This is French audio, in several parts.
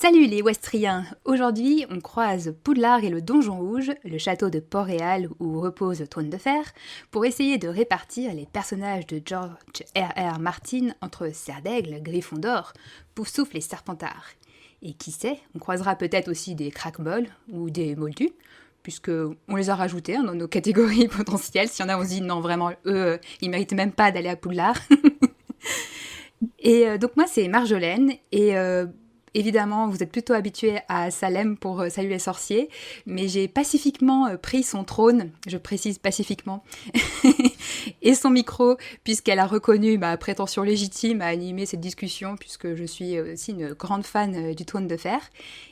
Salut les Westriens! Aujourd'hui, on croise Poudlard et le Donjon Rouge, le château de Port-Réal où repose Trône de Fer, pour essayer de répartir les personnages de George R.R. Martin entre Serdaigle, Gryffondor, Poufsouffle et Serpentard. Et qui sait, on croisera peut-être aussi des Crackballs ou des Moldus, puisque on les a rajoutés dans nos catégories potentielles. S'il y en a, on se dit non, vraiment, eux, ils méritent même pas d'aller à Poudlard. Et donc moi, c'est Marjolaine, et évidemment, vous êtes plutôt habitués à Salem pour Salut les sorciers, mais j'ai pacifiquement pris son trône, je précise pacifiquement, et son micro, puisqu'elle a reconnu ma prétention légitime à animer cette discussion, puisque je suis aussi une grande fan du Trône de Fer.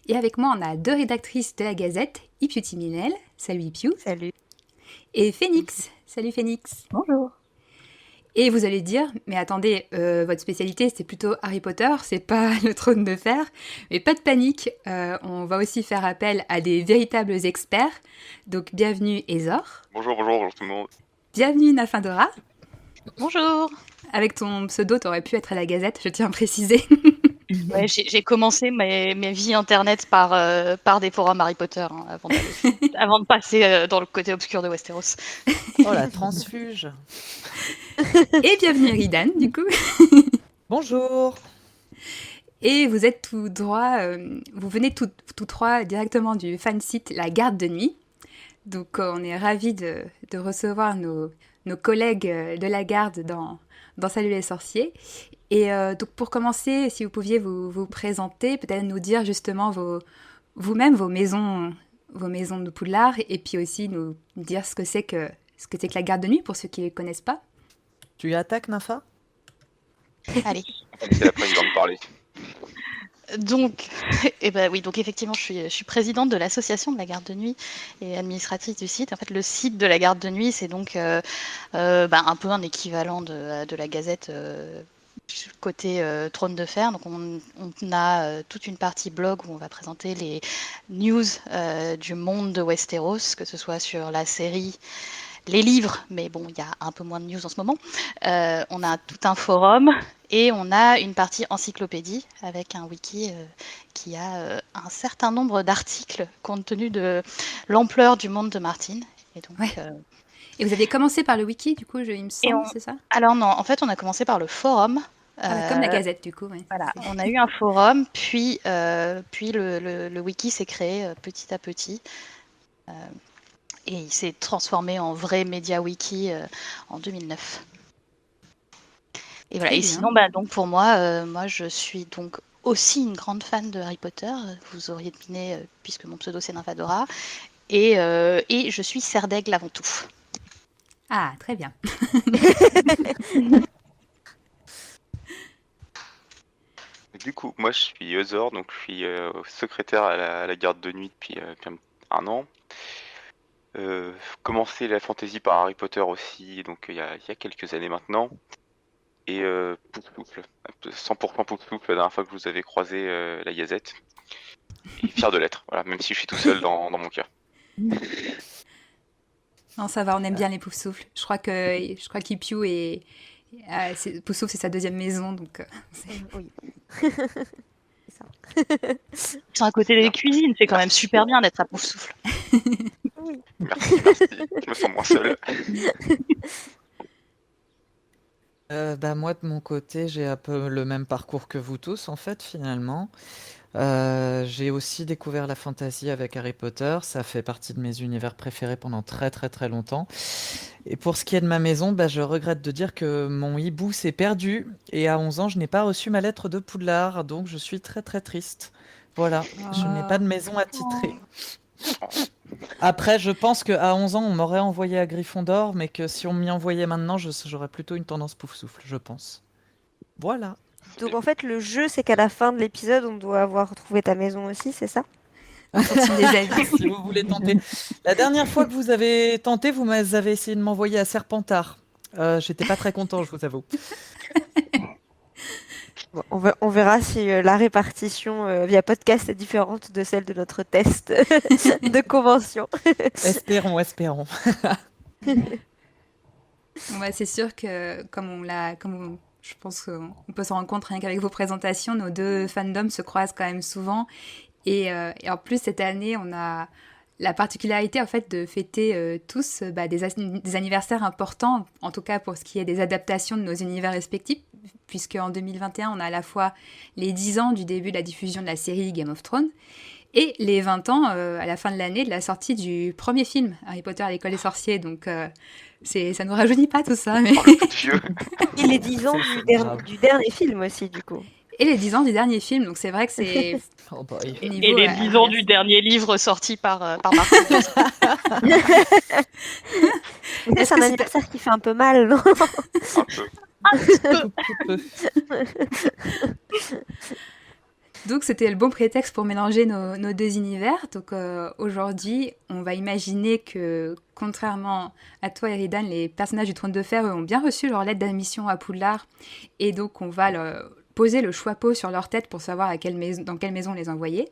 Et avec moi, on a deux rédactrices de la Gazette, Ipiu Timinel, salut Ipiu, Salut. et Phoenix, salut Phoenix. Bonjour. Et vous allez dire, mais attendez, votre spécialité c'est plutôt Harry Potter, c'est pas le Trône de Fer. Mais pas de panique, on va aussi faire appel à des véritables experts. Donc bienvenue Ezor. Bonjour tout le monde. Bienvenue Nafindora. Bonjour. Avec ton pseudo, t'aurais pu être à la Gazette, je tiens à préciser. Ouais, j'ai commencé mes vies internet par des forums Harry Potter avant de passer dans le côté obscur de Westeros. Oh la transfuge. Et bienvenue Ridan, du coup. Bonjour. Et vous êtes tout droit, vous venez tous trois directement du fan site La Garde de Nuit. Donc on est ravis de recevoir nos collègues de la Garde dans Salut les sorciers. Et donc pour commencer, si vous pouviez vous présenter, peut-être nous dire justement vous-même vos maisons de Poudlard, et puis aussi nous dire ce que c'est que la Garde de Nuit pour ceux qui ne connaissent pas. Tu attaques, Nafa? Allez. C'est la présidente de parler. Donc, donc effectivement, je suis présidente de l'association de la Garde de Nuit et administratrice du site. En fait, le site de la Garde de Nuit, c'est donc un peu un équivalent de la Gazette côté Trône de Fer. Donc, on a toute une partie blog où on va présenter les news du monde de Westeros, que ce soit sur la série, les livres, mais bon, il y a un peu moins de news en ce moment. On a tout un forum et on a une partie encyclopédie avec un wiki qui a un certain nombre d'articles compte tenu de l'ampleur du monde de Martin. Et donc, ouais. Et vous aviez commencé par le wiki, du coup, il me semble, c'est ça? Alors non, en fait, on a commencé par le forum. Comme la Gazette, du coup. Ouais. Voilà, on a eu un forum, puis le wiki s'est créé petit à petit. Et il s'est transformé en vrai média wiki en 2009. Et voilà. Et sinon, donc pour moi, je suis donc aussi une grande fan de Harry Potter. Vous auriez deviné, puisque mon pseudo c'est Nymphadora. Et je suis Serdaigle avant tout. Ah, très bien. Du coup, moi je suis Ezor, donc je suis secrétaire à la Garde de Nuit depuis un an. Commencé la fantasy par Harry Potter aussi, donc il y a quelques années maintenant. Et Poufsouffle, 100% Poufsouffle, la dernière fois que vous avez croisé la Gazette. Et fier de l'être, voilà, même si je suis tout seul dans mon cœur. Non, ça va, on aime bien les Poufsouffles. Je crois qu'Ipiu et Poufsouffle, c'est sa deuxième maison, donc. Oui. C'est ça. Ils sont à côté des cuisines, c'est quand même super bien d'être à Poufsouffle. Oui. Merci, je me sens moins seul. Moi, de mon côté, j'ai un peu le même parcours que vous tous, en fait, finalement. J'ai aussi découvert la fantasy avec Harry Potter. Ça fait partie de mes univers préférés pendant très très très longtemps. Et pour ce qui est de ma maison, je regrette de dire que mon hibou s'est perdu. Et à 11 ans, je n'ai pas reçu ma lettre de Poudlard. Donc je suis très très triste. Voilà, je n'ai pas de maison attitrée. Après, je pense qu'à 11 ans, on m'aurait envoyé à Gryffondor, mais que si on m'y envoyait maintenant, j'aurais plutôt une tendance Poufsouffle, je pense. Voilà. Donc en fait, le jeu, c'est qu'à la fin de l'épisode, on doit avoir retrouvé ta maison aussi, c'est ça? Si vous voulez tenter. La dernière fois que vous avez tenté, vous avez essayé de m'envoyer à Serpentard. J'étais pas très content, je vous avoue. Bon, on verra si la répartition via podcast est différente de celle de notre test de convention. Espérons. C'est sûr que, comme je pense qu'on peut s'en rendre compte rien qu'avec vos présentations, nos deux fandoms se croisent quand même souvent. Et en plus, cette année, on a la particularité en fait de fêter tous des anniversaires importants, en tout cas pour ce qui est des adaptations de nos univers respectifs, puisque en 2021, on a à la fois les 10 ans du début de la diffusion de la série Game of Thrones et les 20 ans à la fin de l'année de la sortie du premier film Harry Potter à l'école des sorciers. Donc ça nous rajeunit pas tout ça, mais Oh, le coup de vieux. Et les 10 ans grave. du dernier film aussi, du coup. et les 10 ans du dernier film. Donc c'est vrai que c'est Oh boy. Et niveau les 10 ans du dernier livre sorti par Martin. Mais Est-ce c'est un que anniversaire qui fait un peu mal, non? Un peu. Tout petit peu. Donc c'était le bon prétexte pour mélanger nos deux univers. Donc aujourd'hui, on va imaginer que, contrairement à toi, Eridan, les personnages du Trône de Fer eux, ont bien reçu leur lettre d'admission à Poudlard. Et donc on va poser le choix-peau sur leur tête pour savoir dans quelle maison les envoyer.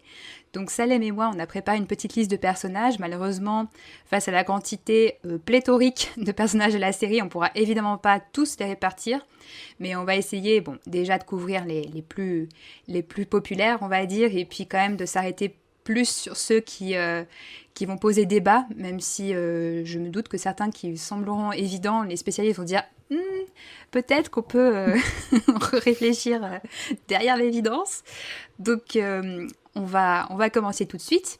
Donc Salem et moi, on a préparé une petite liste de personnages. Malheureusement, face à la quantité pléthorique de personnages de la série, on ne pourra évidemment pas tous les répartir. Mais on va essayer, bon, déjà de couvrir les plus populaires, on va dire, et puis quand même de s'arrêter plus sur ceux qui vont poser débat, même si je me doute que certains qui sembleront évidents, les spécialistes vont dire peut-être qu'on peut réfléchir derrière l'évidence. Donc on va commencer tout de suite.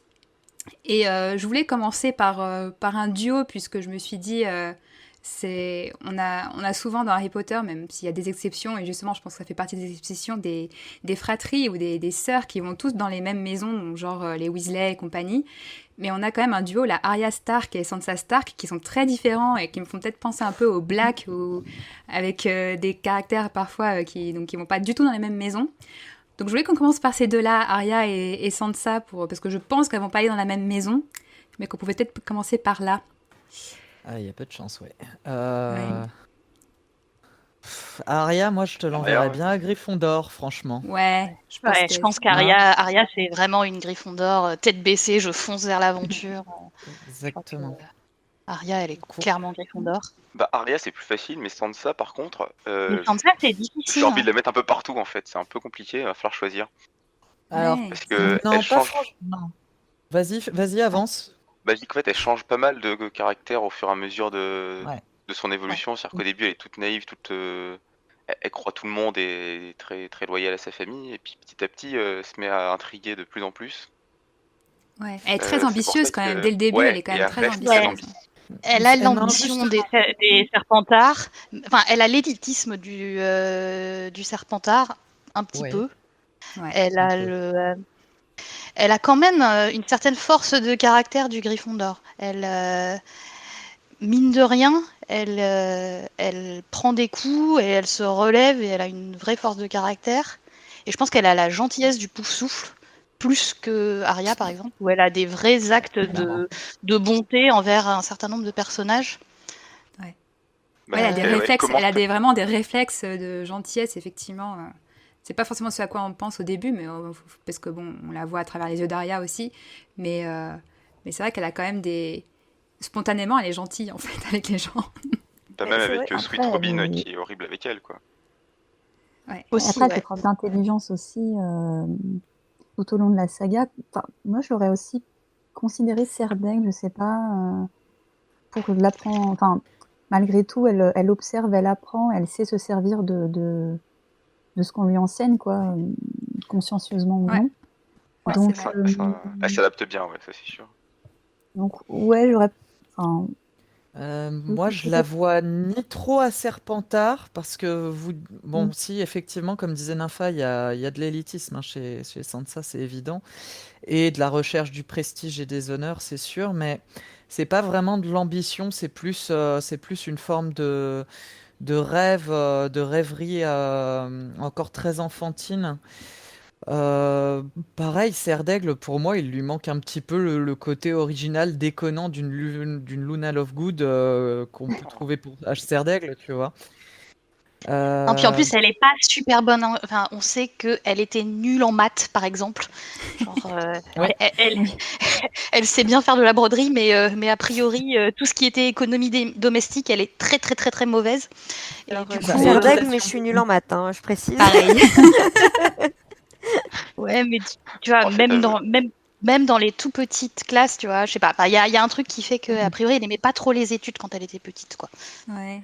Et je voulais commencer par un duo, puisque je me suis dit, on a souvent dans Harry Potter, même s'il y a des exceptions, et justement je pense que ça fait partie des exceptions, des fratries ou des sœurs qui vont tous dans les mêmes maisons, genre les Weasley et compagnie. Mais on a quand même un duo, la Arya Stark et Sansa Stark, qui sont très différents et qui me font peut-être penser un peu aux Black, ou avec des caractères parfois qui vont pas du tout dans les mêmes maisons. Donc je voulais qu'on commence par ces deux-là, Arya et Sansa, parce que je pense qu'elles vont pas aller dans la même maison, mais qu'on pouvait peut-être commencer par là. Ah, il y a peu de chance, ouais. Ouais. Arya, moi, je te l'enverrais ouais. bien à Gryffondor, franchement. Ouais, je pense, Ouais, que je pense qu'Arya, c'est vraiment une Gryffondor, tête baissée, je fonce vers l'aventure. Exactement. Arya, elle est Cool. clairement Gryffondor. Bah, Arya, c'est plus facile, mais Sansa, par contre, Mais Sansa, c'est difficile. j'ai envie de la mettre un peu partout, en fait. C'est un peu compliqué, il va falloir choisir. Alors, Ouais. Parce que non, elle pas change. franchement. Non. Vas-y, avance. Bah, je dis qu'en fait, elle change pas mal de caractère au fur et à mesure de Ouais. son évolution. C'est-à-dire qu'au début, elle est toute naïve, elle croit tout le monde et est très, très loyale à sa famille. Et puis petit à petit, se met à intriguer de plus en plus. Ouais. Elle est très C'est pour ambitieuse ça quand même. que- Dès le début, ouais, elle est quand et même elle très reste très ambitieuse. ambitieuse. Elle a Non, l'ambition juste- des Serpentards. Enfin, elle a l'élitisme du Serpentard, un petit Ouais. peu. Ouais. Elle a Un peu. elle a quand même une certaine force de caractère du Gryffondor. Mine de rien, elle prend des coups et elle se relève et elle a une vraie force de caractère. Et je pense qu'elle a la gentillesse du Pouf-Souffle, plus que Arya, par exemple, où elle a des vrais actes de bonté envers un certain nombre de personnages. Bah, Ouais, elle a des ouais, réflexes, comment- elle a vraiment des réflexes de gentillesse, effectivement. C'est pas forcément ce à quoi on pense au début, mais parce que bon, on la voit à travers les yeux d'Arya aussi. Mais c'est vrai qu'elle a quand même des. Spontanément, elle est gentille en fait avec les gens. Bah, Ouais, même c'est avec vrai. Sweet Après, Robin, elle est- qui est horrible avec elle, quoi. Ouais. Aussi, Après, elle ouais. fait preuve d'intelligence aussi tout au long de la saga. Enfin, moi, je l'aurais aussi considéré Serdaigle, je sais pas, pour l'apprendre. Enfin, malgré tout, elle observe, elle apprend, elle sait se servir de ce qu'on lui enseigne, quoi, consciencieusement ou Ouais. non. Ouais, Donc, c'est vrai. Elle s'adapte bien, ouais, ça c'est sûr. ouais, j'aurais. Enfin, Moi, je la vois ni trop à Serpentard, parce que bon, Mm. si, effectivement, comme disait Nympha, il y a de l'élitisme hein, chez Sansa, c'est évident, et de la recherche du prestige et des honneurs, c'est sûr, mais c'est pas vraiment de l'ambition, c'est plus une forme de rêve, de rêverie encore très enfantine. Pareil, Serdaigle, pour moi, il lui manque un petit peu le côté original déconnant d'une Luna Lovegood qu'on peut trouver pour H. Serdaigle, tu vois. Non, puis en Euh, plus, elle est pas super bonne. Enfin, on sait qu'elle était nulle en maths, par exemple. Genre, Ouais. Oui. elle sait bien faire de la broderie, mais a priori, tout ce qui était économie domestique, elle est très, très, très, très mauvaise. Et Alors, du je Bah, suis coup, serdaigle, mais je équitation. suis nulle en maths, hein, je précise. Pareil. ouais, mais tu vois, Oh, c'est aveu. même dans les tout petites classes, tu vois, je sais pas. Il y a un truc qui fait qu'a priori, elle n'aimait pas trop les études quand elle était petite, quoi. Ouais.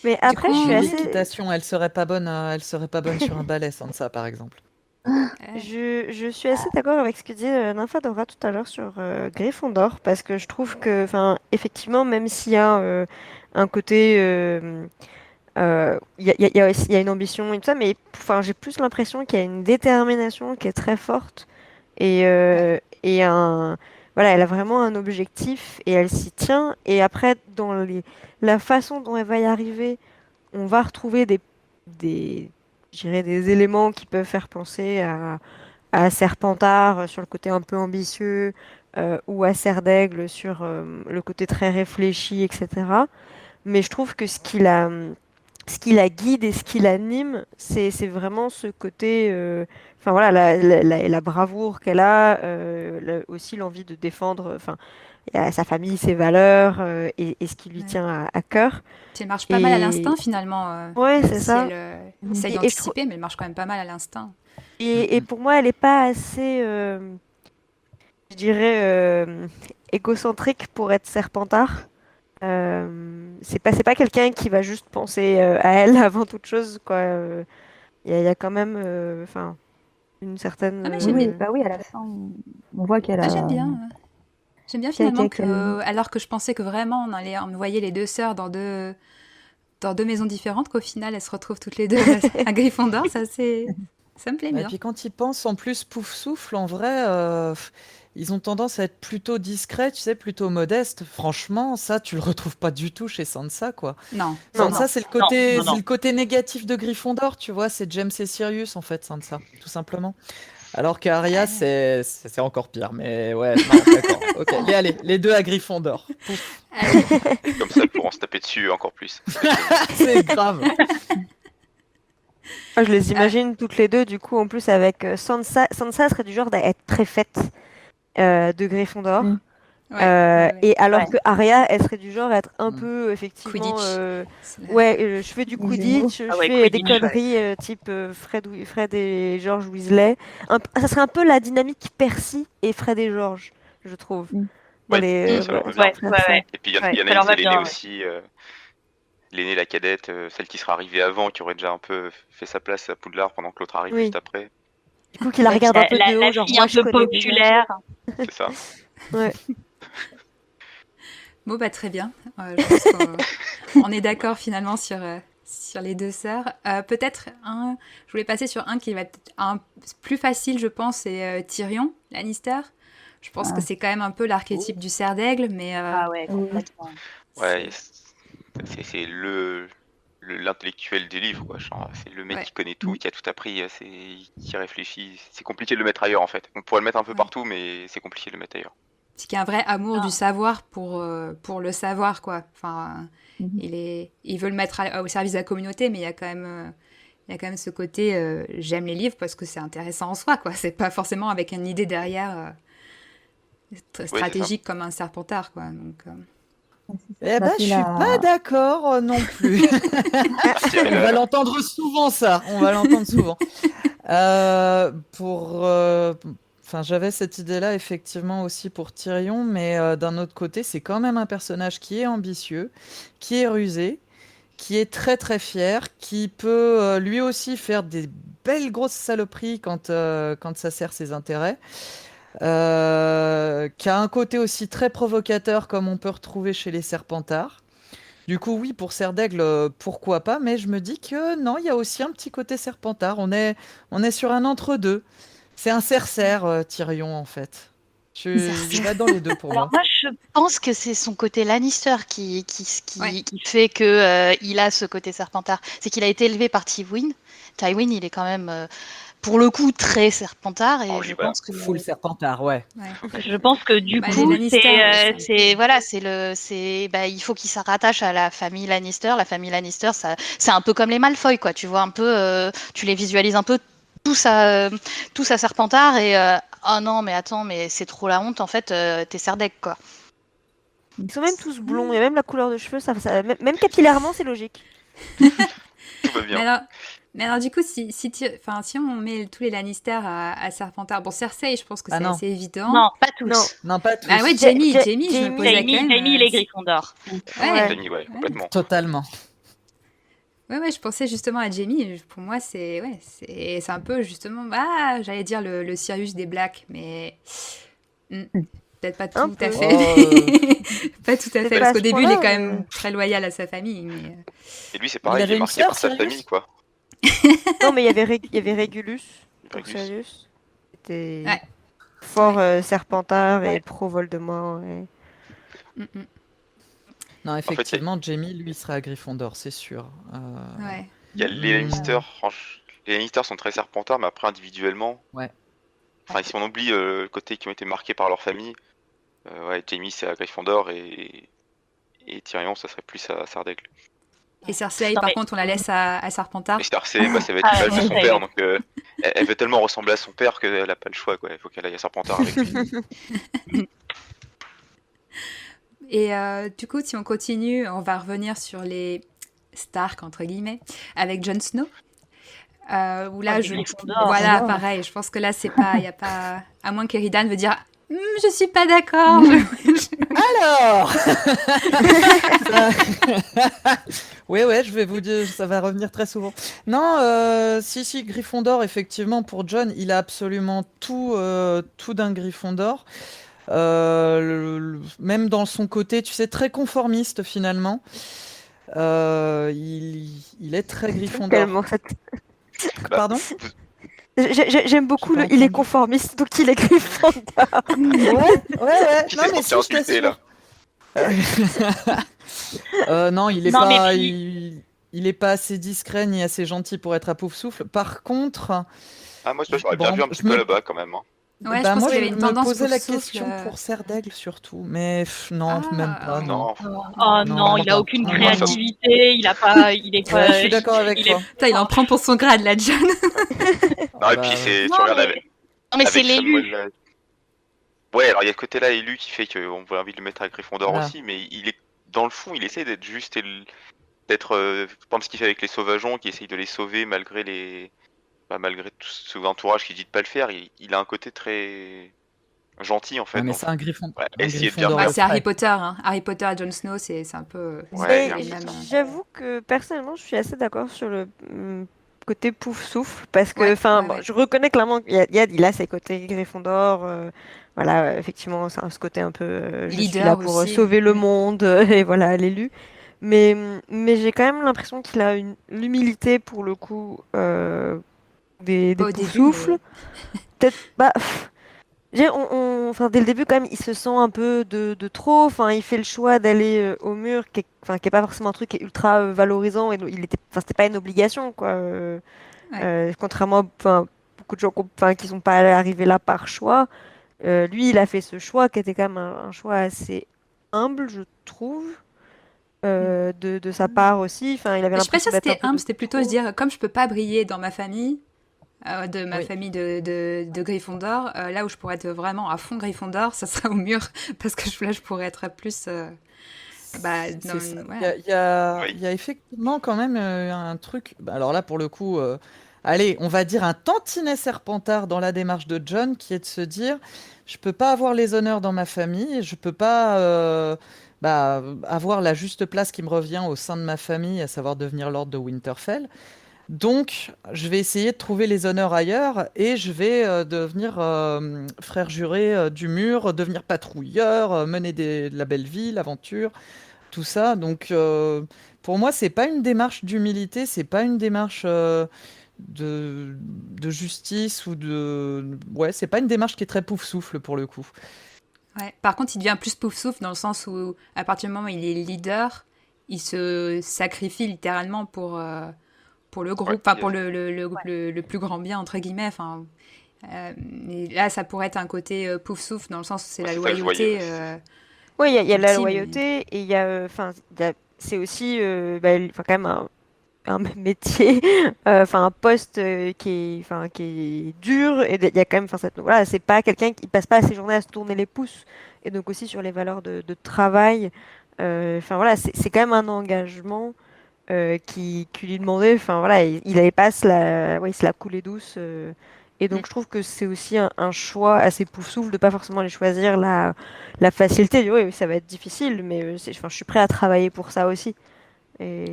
Mais Du après, coup, je suis Puis on- assez. l'équitation, elle serait pas bonne sur un balai sans ça, par exemple. Je suis assez d'accord avec ce que dit Nymphadora tout à l'heure sur Gryffondor, parce que je trouve que, enfin, effectivement, même s'il y a un côté, il y a une ambition et tout ça, mais enfin, j'ai plus l'impression qu'il y a une détermination qui est très forte ouais. et voilà, elle a vraiment un objectif et elle s'y tient. Et après, la façon dont elle va y arriver, on va retrouver des, je dirais des éléments qui peuvent faire penser à Serpentard sur le côté un peu ambitieux, ou à Serdaigle sur le côté très réfléchi, etc. Mais je trouve que ce qui la guide et ce qui l'anime, c'est vraiment ce côté, enfin voilà, la bravoure qu'elle a, aussi l'envie de défendre, enfin, sa famille, ses valeurs, et ce qui lui Ouais. tient à cœur. Puis elle marche pas mal à Et l'instinct finalement, ouais, même c'est si ça. elle Mhm. essaye Et je trouve, d'anticiper, mais elle marche quand même pas mal à l'instinct. et pour moi, elle est pas assez, je dirais, égocentrique pour être Serpentard. C'est pas quelqu'un qui va juste penser à elle avant toute chose, quoi. Il y a quand même, enfin, une certaine. Ah mais Oui, j'aime bien. oui, bah oui, à la fin, on voit qu'elle Ah j'aime a, bien. J'aime bien qu'elle, finalement qu'elle- que, qu'elle- alors que je pensais que vraiment on me voyait les deux sœurs dans deux maisons différentes, qu'au final elles se retrouvent toutes les deux à Gryffondor, ça me plaît Et bien. puis quand ils pensent, en plus, Pouf Souffle, en vrai, ils ont tendance à être plutôt discrets, tu sais, plutôt modestes. Franchement, ça, tu le retrouves pas du tout chez Sansa, quoi. Non, non, Non. Sansa, non. c'est le côté négatif de Gryffondor, tu vois, c'est James et Sirius, en fait, Sansa, tout simplement. Alors qu'Arya, c'est encore pire, mais ouais, non, d'accord. Ok, allez, les deux à Gryffondor. Pouf, Allez, Comme ça, elles pourront se taper dessus encore plus. c'est grave. Moi, je les ah, imagine toutes les deux, du coup, en plus, avec Sansa. Sansa serait du genre à être préfète de Gryffondor. Mm. ouais, ouais, ouais. Et alors Ouais. que Arya, elle serait du genre à être un Mm. peu, effectivement, Quidditch. C'est la- ouais, je fais du Les Gémeaux. Quidditch, je Ah ouais, fais des Quidditch, ouais. conneries type Fred et George Weasley. Ça serait un peu la dynamique Percy et Fred et George, je trouve. Mm. Dans Ouais, les, ça leur va bien. Ouais, ouais, ouais. Et puis il y, Ouais, y en a ça une, leur c'est va l'aînée bien, ouais. aussi. L'aînée, la cadette, celle qui sera arrivée avant, qui aurait déjà un peu fait sa place à Poudlard pendant que l'autre arrive oui. juste après. Du coup, qui la Ouais, regarde un peu de haut, La genre fille moi un je peu connais déjà. populaire. C'est ça. Ouais. bon bah très bien. Je pense qu'on on est d'accord finalement sur les deux sœurs. Peut-être je voulais passer sur un qui va être un plus facile, je pense, c'est Tyrion Lannister. Je pense que Ah, c'est quand même un peu l'archétype du cerf d'aigle, mais Ah ouais, oui. complètement. Ouais, c'est- c'est l'intellectuel des livres, quoi. Genre, c'est le mec ouais, qui connaît tout, qui a tout appris, qui réfléchit. C'est compliqué de le mettre ailleurs, en fait. On pourrait le mettre un peu ouais. partout, mais c'est compliqué de le mettre ailleurs. C'est qu'il y a un vrai amour du Ah. savoir pour le savoir, quoi. Enfin, Mhm. il veut le mettre au service de la communauté, mais il y a quand même ce côté j'aime les livres parce que c'est intéressant en soi, quoi. C'est pas forcément avec une idée derrière Oui, c'est ça. stratégique comme un Serpentard, quoi. Donc, Eh Bah, ben, je puis suis pas d'accord non plus. Thierry, On va là. l'entendre souvent, ça. On va l'entendre souvent. Euh, pour, euh, enfin, j'avais cette idée-là effectivement aussi pour Tyrion, mais d'un autre côté, c'est quand même un personnage qui est ambitieux, qui est rusé, qui est très très fier, qui peut lui aussi faire des belles grosses saloperies quand ça sert ses intérêts, qui a un côté aussi très provocateur comme on peut retrouver chez les Serpentards. Du coup, oui, pour Serdaigle, pourquoi pas, mais je me dis que non, il y a aussi un petit côté Serpentard. On est sur un entre-deux. C'est un Cercer, Tyrion, en fait. Il va dans les deux pour Alors moi. moi, je pense que c'est son côté Lannister ouais. qui fait que il a ce côté Serpentard. C'est qu'il a été élevé par Tywin. Tywin, il est quand même pour le coup très Serpentard, et Oh, je voilà. pense que Full Serpentard, ouais. Ouais. Je pense que du Bah, les coup, Lannister, c'est voilà, il faut qu'il se rattache à la famille Lannister. La famille Lannister, ça, c'est un peu comme les Malfoy, quoi. Tu vois un peu, tu les visualises un peu tous à Serpentard, et oh non, mais attends, mais c'est trop la honte, en fait, t'es Serdaigle, quoi. Ils sont même tous blonds, et même la couleur de cheveux, même capillairement, c'est logique. Tout va Mais bien. alors, du coup, si on met tous les Lannister à Serpentard, bon, Cersei, je pense que Ah c'est non. assez évident. non, pas tous. Non. Non, pas tous. Ah ouais, Ja- Jamie, Ja- Jamie, je me posais Jamie, quand même. Jamie, il est Gryffondor. Ouais. Jamie, ouais, complètement. Totalement. Ouais, je pensais justement à Jamie. Pour moi, c'est un peu justement, j'allais dire le Sirius des Blacks, mais peut-être pas Un tout à peu. fait. Pas tout à C'est fait, pas parce à qu'au ce début, il est point-là, quand même très loyal à sa famille. Mais... Et lui, c'est pareil, il avait est une marqué sœur, par sa Sirius famille, quoi. Non, mais il y avait Régulus, donc Régulus. Sirius. C'était Ouais. fort Serpentard et pro-Voldemort. Et... Mm. Non, effectivement, Jamie, lui, sera à Gryffondor, c'est sûr. Ouais. Il y a les Mm. Lannister, les Lannister sont très Serpentards, mais après, individuellement, Ouais. enfin, si on oublie le côté qui ont été marqués par leur famille, ouais, Jamie, c'est à Gryffondor, et Tyrion, ça serait plus à Serdaigle. Et Cersei, Non, par mais- contre, on la laisse à Serpentard. Mais Cersei, ça va être l'image de son ouais. père, donc elle veut tellement ressembler à son père qu'elle a pas le choix, quoi. Il faut qu'elle aille à Serpentard avec lui. Et du coup, si on continue, on va revenir sur les Stark, entre guillemets, avec Jon Snow. Où là, les je... Gryffondor. Voilà, Gryffondor. pareil, je pense que là, c'est pas, il y a pas... À moins que Ridan veut dire je suis pas d'accord. Alors Ouais, je vais vous dire, ça va revenir très souvent. Non, si, Gryffondor, effectivement, pour John, il a absolument tout d'un Gryffondor. Même dans son côté, tu sais, très conformiste, finalement. Il est très Gryffondor. Tellement cette... Pardon? J'aime beaucoup J'ai pas il est entendu. conformiste, donc il est Gryffondor. Ouais. Qui Non, s'est mais senti si, je insulté, t'assure. Non, il est Non, mais pas, puis- il est pas assez discret ni assez gentil pour être à Poufsouffle. Par contre, Ah, moi, j'aurais Bon, bien vu un petit je peu me- là-bas, quand même. Hein. Ouais, je bah, pense moi, qu'il y je avait une me tendance posais la Poufsouffle, question pour Serdaigle surtout, mais non, Ah. même pas, non. Non, Oh Non, non, il a pas. aucune Non, créativité, il a pas, il est Ouais, pas, je suis d'accord avec il est- toi. Putain, il en prend pour son grade, là, John. non, et Bah, puis c'est, Non, tu regardes mais- avec, Non, mais c'est avec l'élu. Samuel. Ouais, alors il y a ce côté-là élu qui fait qu'on a envie de le mettre à Gryffondor Voilà. aussi, mais il est dans le fond, il essaie d'être juste d'être, par exemple, ce qu'il fait avec les sauvageons, qui essaye de les sauver malgré tout son entourage qui dit de pas le faire. Il a un côté très gentil en fait. Ouais, mais donc, c'est un Gryffondor. ouais, un essayer de bien Gryffondor Bah, faire. c'est refait. Harry Potter, hein. Harry Potter à Jon Snow, c'est un peu... Ouais, c'est Mais le même, j'avoue que personnellement, je suis assez d'accord sur le côté pouf souffle parce que, Ouais, enfin, ouais, bon, ouais. je reconnais clairement qu'il a ses côtés Gryffondor, voilà, effectivement, c'est ce côté un peu, je suis Leader là pour aussi. sauver le monde et voilà, l'élu. Mais j'ai quand même l'impression qu'il a l'humilité pour le coup des Pas au pouf début, souffles. mais... Peut-être, bah, enfin, dès le début, quand même, il se sent un peu de trop. Enfin, il fait le choix d'aller au mur, qui est pas forcément un truc qui est ultra valorisant. Et enfin, c'était pas une obligation, quoi. Ouais. Contrairement à enfin, beaucoup de gens qui sont pas arrivés là par choix. Lui, il a fait ce choix qui était quand même un choix assez humble, je trouve, de sa part aussi. Enfin, il avait Mais je suis pas l'impression sûre que d'être un c'était peu humble, de c'était plutôt trop. se dire, comme je peux pas briller dans ma famille, Oui. famille de Gryffondor, là où je pourrais être vraiment à fond Gryffondor, ça sera au mur, parce que là, je pourrais être plus... C'est ça. ouais. Oui. Il y a effectivement quand même un truc. Bah, alors là, pour le coup, allez, on va dire un tantinet serpentard dans la démarche de John, qui est de se dire, je peux pas avoir les honneurs dans ma famille, je peux pas avoir la juste place qui me revient au sein de ma famille, à savoir devenir Lord de Winterfell. Donc, je vais essayer de trouver les honneurs ailleurs et je vais devenir frère juré du mur, devenir patrouilleur, mener de la belle vie, l'aventure, tout ça. Donc, pour moi, c'est pas une démarche d'humilité, c'est pas une démarche de justice ou de. Ouais, c'est pas une démarche qui est très pouf-souffle pour le coup. Ouais. Par contre, il devient plus pouf-souffle dans le sens où, à partir du moment où il est leader, il se sacrifie littéralement pour le groupe, Ouais, enfin pour le plus grand bien, entre guillemets. Enfin, mais là, ça pourrait être un côté pouf-souffle, dans le sens où c'est Ouais, la c'est ça que je voyais. loyauté Oui, il y a de la ultime. loyauté et il y a, enfin, c'est aussi, bah, quand même un métier, enfin un poste qui est dur et il y a quand même, enfin voilà, c'est pas quelqu'un qui passe pas ses journées à se tourner les pouces et donc aussi sur les valeurs de travail. Enfin voilà, c'est quand même un engagement qui lui demandait, enfin voilà, il allait pas ouais, se la couler douce. Et Mm. donc je trouve que c'est aussi un choix assez pouf-souffle de pas forcément aller choisir la facilité. Oui, oui, ça va être difficile, mais enfin, je suis prêt à travailler pour ça aussi. Ouais.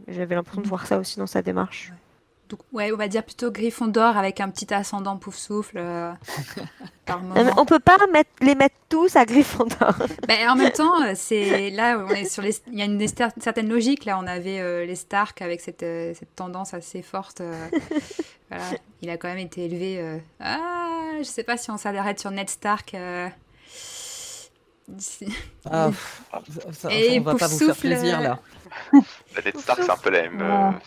Et j'avais l'impression de voir ça aussi dans sa démarche. Donc, ouais, on va dire plutôt Gryffondor avec un petit ascendant pouf-souffle par Mais moment. on peut pas les mettre tous à Gryffondor. Ben, en même temps, c'est là, on est sur il y a une certaine logique. Là, on avait les Stark avec cette tendance assez forte. Voilà, il a quand même été élevé. Je sais pas si on s'arrête sur Ned Stark. Si- Ah, Et on va pas vous faire Poufsouffle. plaisir là. La Dead Stark, c'est un peu la même. Ouais.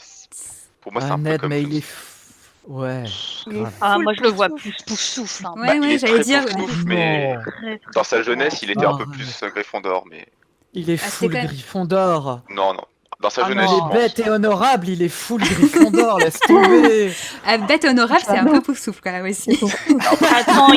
Pour moi, c'est Ah, un peu Ned, comme mais tout. Ouais, Il est grave. Ah, full moi, je le vois pouf-souffle. plus pouf-souffle. Hein. Bah, Ouais, il ouais, est j'allais très dire. Poufsouffle, mais Non, Très, très, dans sa très jeunesse, il était un peu arrête. plus Gryffondor, mais Il est Ah, c'était full quand même. Gryffondor. non, non. Dans sa Ah jeunesse, Il je est non. pense. bête et honorable, il est full Gryffondor, laisse tomber. Bête honorable, c'est un J'adore. peu Poufsouffle quand même C'est aussi. pour Attends,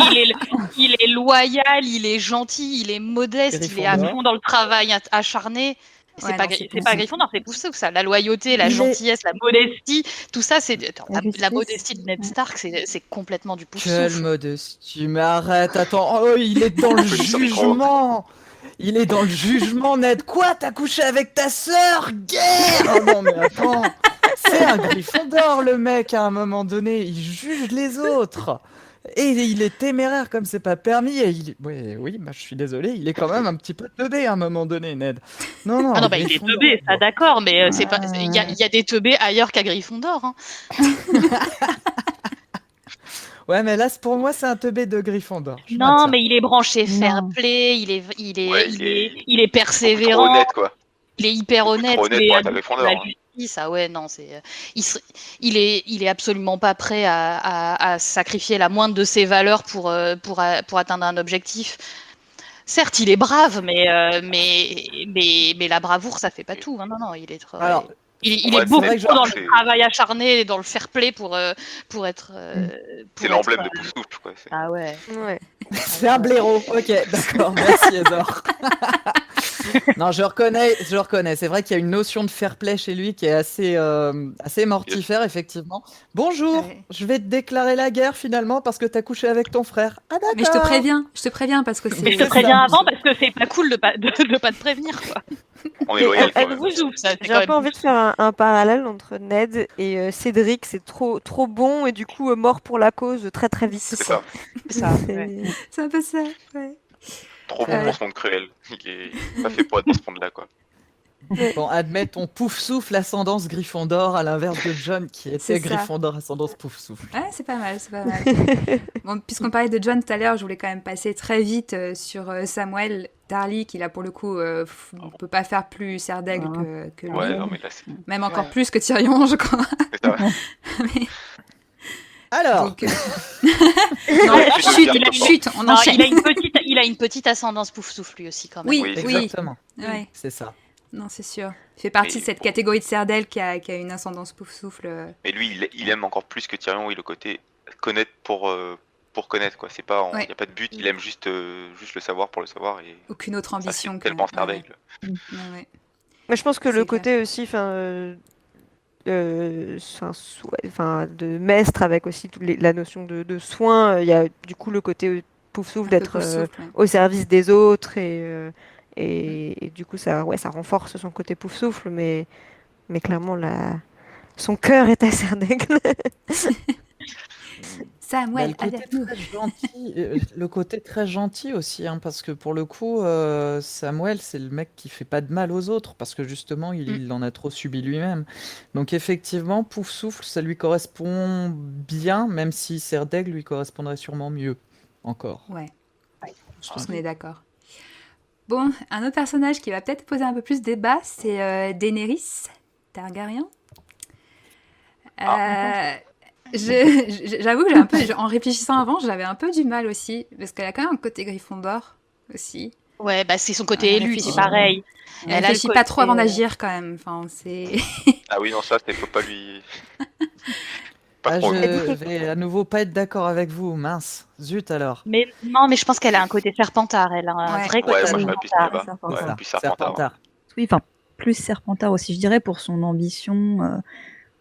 il est loyal, il est gentil, il est modeste, il est à Gryffondor. fond dans le travail acharné. Ouais, non, c'est C'est pas Poufsouffle. Gryffondor, c'est Poufsouffle, ça. La loyauté, la Il est... gentillesse, la modestie, tout ça, c'est. Attends, la la justice. modestie de Ned Ouais. Stark, c'est complètement du Quelle Poufsouffle. modestie, mais arrête, attends, oh, il est dans le Un peu mis sur le micro. jugement. Il est dans le jugement, Ned. Quoi, t'as couché avec ta sœur? Guerre! Oh non, mais attends. C'est un Gryffondor, le mec, à un moment donné. Il juge les autres. Et il est téméraire comme c'est pas permis. Et oui, oui, bah, je suis désolé, il est quand même un petit peu teubé à un moment donné, Ned. Non, non, Ah un non, bah il est Gryffondor. teubé, ça d'accord, mais c'est pas. Il Ouais. y a des teubés ailleurs qu'à Gryffondor. Hein. Ouais, mais là, pour moi, c'est un teubé de Gryffondor. Je Non, maintiens. mais il est branché fair Non. play, Ouais, il est il est beaucoup trop persévérant, honnête, quoi. il est hyper Beaucoup trop honnête, honnête il est pour à être un de Gryffondor. la Hein. justice. Ah ouais, non, c'est. Il est absolument pas prêt à sacrifier la moindre de ses valeurs pour atteindre un objectif. Certes, il est brave, mais la bravoure, ça fait pas tout. Hein. Non, non, il est trop. Alors, Il Pour est moi, beaucoup Ned que je- dans Stark, le travail acharné et dans le fair play pour être. c'est Pour l'emblème être, de Poufsouffle, quoi. Ah ouais. Ouais. c'est un blaireau. Ok, d'accord, merci Edor. Non, je reconnais. C'est vrai qu'il y a une notion de fair play chez lui qui est assez mortifère, effectivement. Bonjour, Ouais. je vais te déclarer la guerre finalement parce que t'as couché avec ton frère. Ah Mais je te d'accord. préviens parce que Mais je te C'est préviens ça. avant parce que c'est pas cool de pas te prévenir, quoi. On est Mais loyal, à quand même. nouveau, Ça, c'est j'ai quand un même peu envie de faire un parallèle entre Ned et Cédric. C'est trop bon et du coup mort pour la cause très très vite. c'est C'est ça. ça. ça. C'est- Ouais. C'est un peu ça. Ouais. Trop C'est bon vrai. pour ce monde cruel. Il est pas fait pour être dans ce monde-là, quoi. Bon, admettons, pouf souffle, ascendance Gryffondor, à l'inverse de John qui C'est était ça. Gryffondor, ascendance pouf souffle. Ouais, c'est pas mal, c'est pas mal. Bon, puisqu'on parlait de John tout à l'heure, je voulais quand même passer très vite sur Samuel Darly, qui là pour le coup, on peut pas faire plus serre d'aigle que lui. Ouais, non, mais là, c'est Même encore Ouais. plus que Tyrion, je crois. ça. Mais- Alors, donc, non, Ouais, chut, il a- chut, on Non, enchaîne. il a une petite ascendance pouf souffle lui aussi quand même. Oui, Oui, oui. exactement, Ouais. c'est ça. Non, c'est sûr. Il fait partie Mais de cette bon. catégorie de Serdel qui a une ascendance pouf-souffle. Mais lui, il aime encore plus que Tyrion, oui, le côté connaître pour connaître, quoi. C'est pas, Ouais. y a pas de but, il aime juste le savoir pour le savoir et Aucune autre ça fait ambition. tellement que... ouais, Stardale. ouais. Mais je pense que C'est le clair. côté aussi, enfin, de maître avec aussi la notion de soin, il y a du coup le côté pouf souffle Un peu d'être pouf-souffle, ouais. au service des autres et du coup ça renforce son côté pouf souffle, mais clairement son cœur est à Serdaigle. Samuel, le côté avec nous. très gentil, le côté très gentil aussi, hein, parce que pour le coup, Samuel, c'est le mec qui fait pas de mal aux autres, parce que justement, il en a trop subi lui-même. Donc effectivement, Pouf Souffle, ça lui correspond bien, même si Serdaigle lui correspondrait sûrement mieux, encore. Ouais. Je pense qu'on est d'accord. Bon, un autre personnage qui va peut-être poser un peu plus débat, c'est Daenerys Targaryen. Euh, J'avoue que en réfléchissant avant, j'avais un peu du mal aussi, parce qu'elle a quand même un côté Gryffondor aussi. Ouais, bah c'est son Elle côté élu, réfléchit, c'est pareil. elle Elle a le réfléchit pas trop côté, avant d'agir quand même. Enfin, c'est. Ah oui, non, ça, faut pas lui. Pas Ah, trop. je Elle dit vais à nouveau pas être d'accord avec vous, mince. Zut alors. Mais non, mais je pense qu'elle a un côté Serpentard. Elle a un Ouais. vrai côté Ouais, moi, je Oui, serais plus Serpentard. là-bas. C'est Ouais, Serpentard. ça, plus Serpentard. Serpentard. Oui, enfin, plus Serpentard aussi, je dirais, pour son ambition,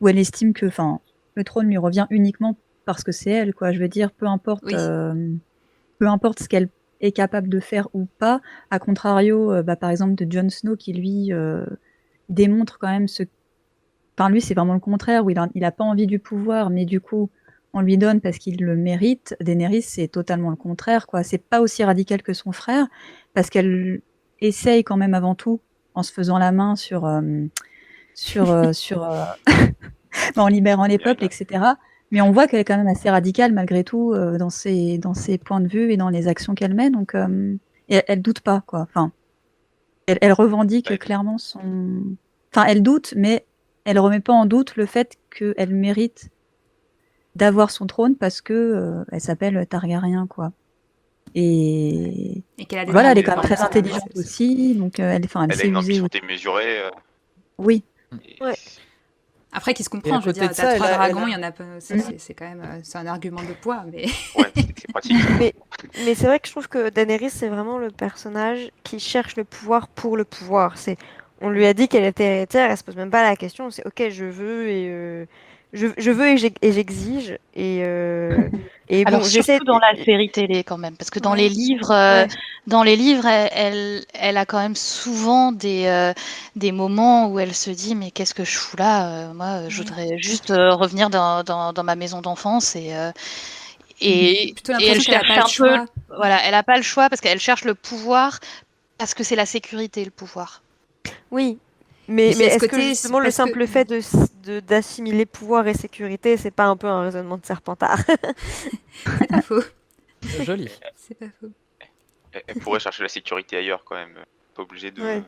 où elle estime que, enfin, le trône lui revient uniquement parce que c'est elle, quoi. Je veux dire, Oui. peu importe ce qu'elle est capable de faire ou pas, à contrario, par exemple, de Jon Snow qui, lui, démontre quand même ce... Enfin, lui, c'est vraiment le contraire, où il a pas envie du pouvoir, mais du coup, on lui donne parce qu'il le mérite. Daenerys, c'est totalement le contraire, quoi. C'est pas aussi radical que son frère, parce qu'elle essaye quand même avant tout, en se faisant la main sur en libérant les peuples, Irina. etc. Mais on voit qu'elle est quand même assez radicale malgré tout dans ses points de vue et dans les actions qu'elle met. Donc, et elle doute pas, quoi. Enfin, elle revendique Ouais. clairement son. Enfin, elle doute, mais elle remet pas en doute le fait qu'elle mérite d'avoir son trône parce que elle s'appelle Targaryen, quoi. Et Et qu'elle a des voilà, elle est dragons quand même quand même, très c'est quand même intelligente aussi, donc elle Elle a sait une user. ambition démesurée. Oui, Et- Ouais. Après, qui se Et comprend, à je veux côté dire, de t'as ça, 3 elle dragons, a- il y en a pas. C'est quand même c'est un argument de poids, mais. Ouais, c'est pratique. Mais c'est vrai que je trouve que Daenerys, c'est vraiment le personnage qui cherche le pouvoir pour le pouvoir. On lui a dit qu'elle était héritière, elle se pose même pas la question. C'est ok, je veux je veux et j'exige. Et Alors bon, j'essaie. surtout dans la série télé quand même, parce que Ouais. dans les livres, elle a quand même souvent des moments où elle se dit mais qu'est-ce que je fous là? Moi, je voudrais juste revenir dans ma maison d'enfance et Plutôt et elle l'impression qu'elle a cherche pas le un peu, choix. voilà, elle a pas le choix parce qu'elle cherche le pouvoir parce que c'est la sécurité, le pouvoir. Oui. Et Mais puis, il y a ce est-ce que côté, justement le parce que. simple fait d'assimiler pouvoir et sécurité, c'est pas un peu un raisonnement de Serpentard? C'est pas faux. Joli. C'est pas faux. Elle pourrait chercher la sécurité ailleurs quand même. Pas obligée de. Ouais.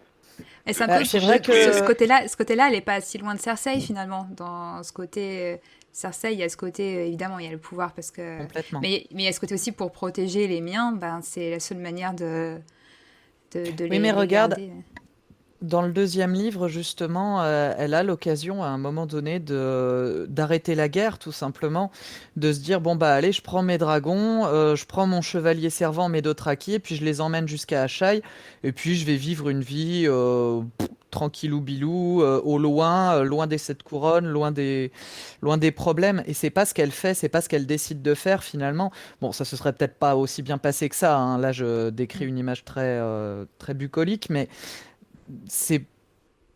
Et c'est un Bah, peu c'est vrai tous les- ce côté-là. Ce côté-là, elle est pas si loin de Cersei finalement. Dans ce côté Cersei, il y a ce côté évidemment, il y a le pouvoir parce que. Complètement. Mais il y a ce côté aussi pour protéger les miens. Ben c'est la seule manière de Oui, mais les regarde, garder. dans le deuxième livre, justement, elle a l'occasion à un moment donné d'arrêter la guerre, tout simplement, de se dire, bon bah allez, je prends mes dragons, je prends mon chevalier servant, mes Dothraki, et puis je les emmène jusqu'à Asshai, et puis je vais vivre une vie tranquillou bilou, au loin, loin des sept couronnes, loin des problèmes. Et c'est pas ce qu'elle fait, c'est pas ce qu'elle décide de faire finalement. Bon, ça se serait peut-être pas aussi bien passé que ça, hein. Là, je décris une image très bucolique, mais c'est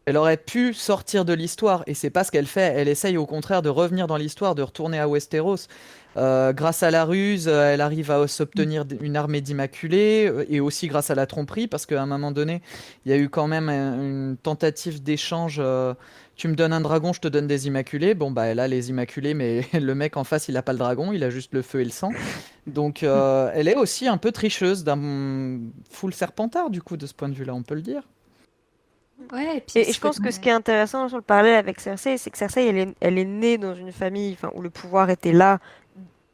elle aurait pu sortir de l'histoire et c'est pas ce qu'elle fait. Elle essaye au contraire de revenir dans l'histoire, de retourner à Westeros. Grâce à la ruse, elle arrive à s'obtenir une armée d'immaculés et aussi grâce à la tromperie parce qu'à un moment donné, il y a eu quand même une tentative d'échange. Tu me donnes un dragon, je te donne des immaculés. Bon bah elle a les immaculés, mais le mec en face, il a pas le dragon, il a juste le feu et le sang. Donc elle est aussi un peu tricheuse d'un full serpentard du coup de ce point de vue-là, on peut le dire. Ouais, et puis Et je pense que ce qui est intéressant sur le parallèle avec Cersei, c'est que Cersei, elle est née dans une famille, enfin, où le pouvoir était là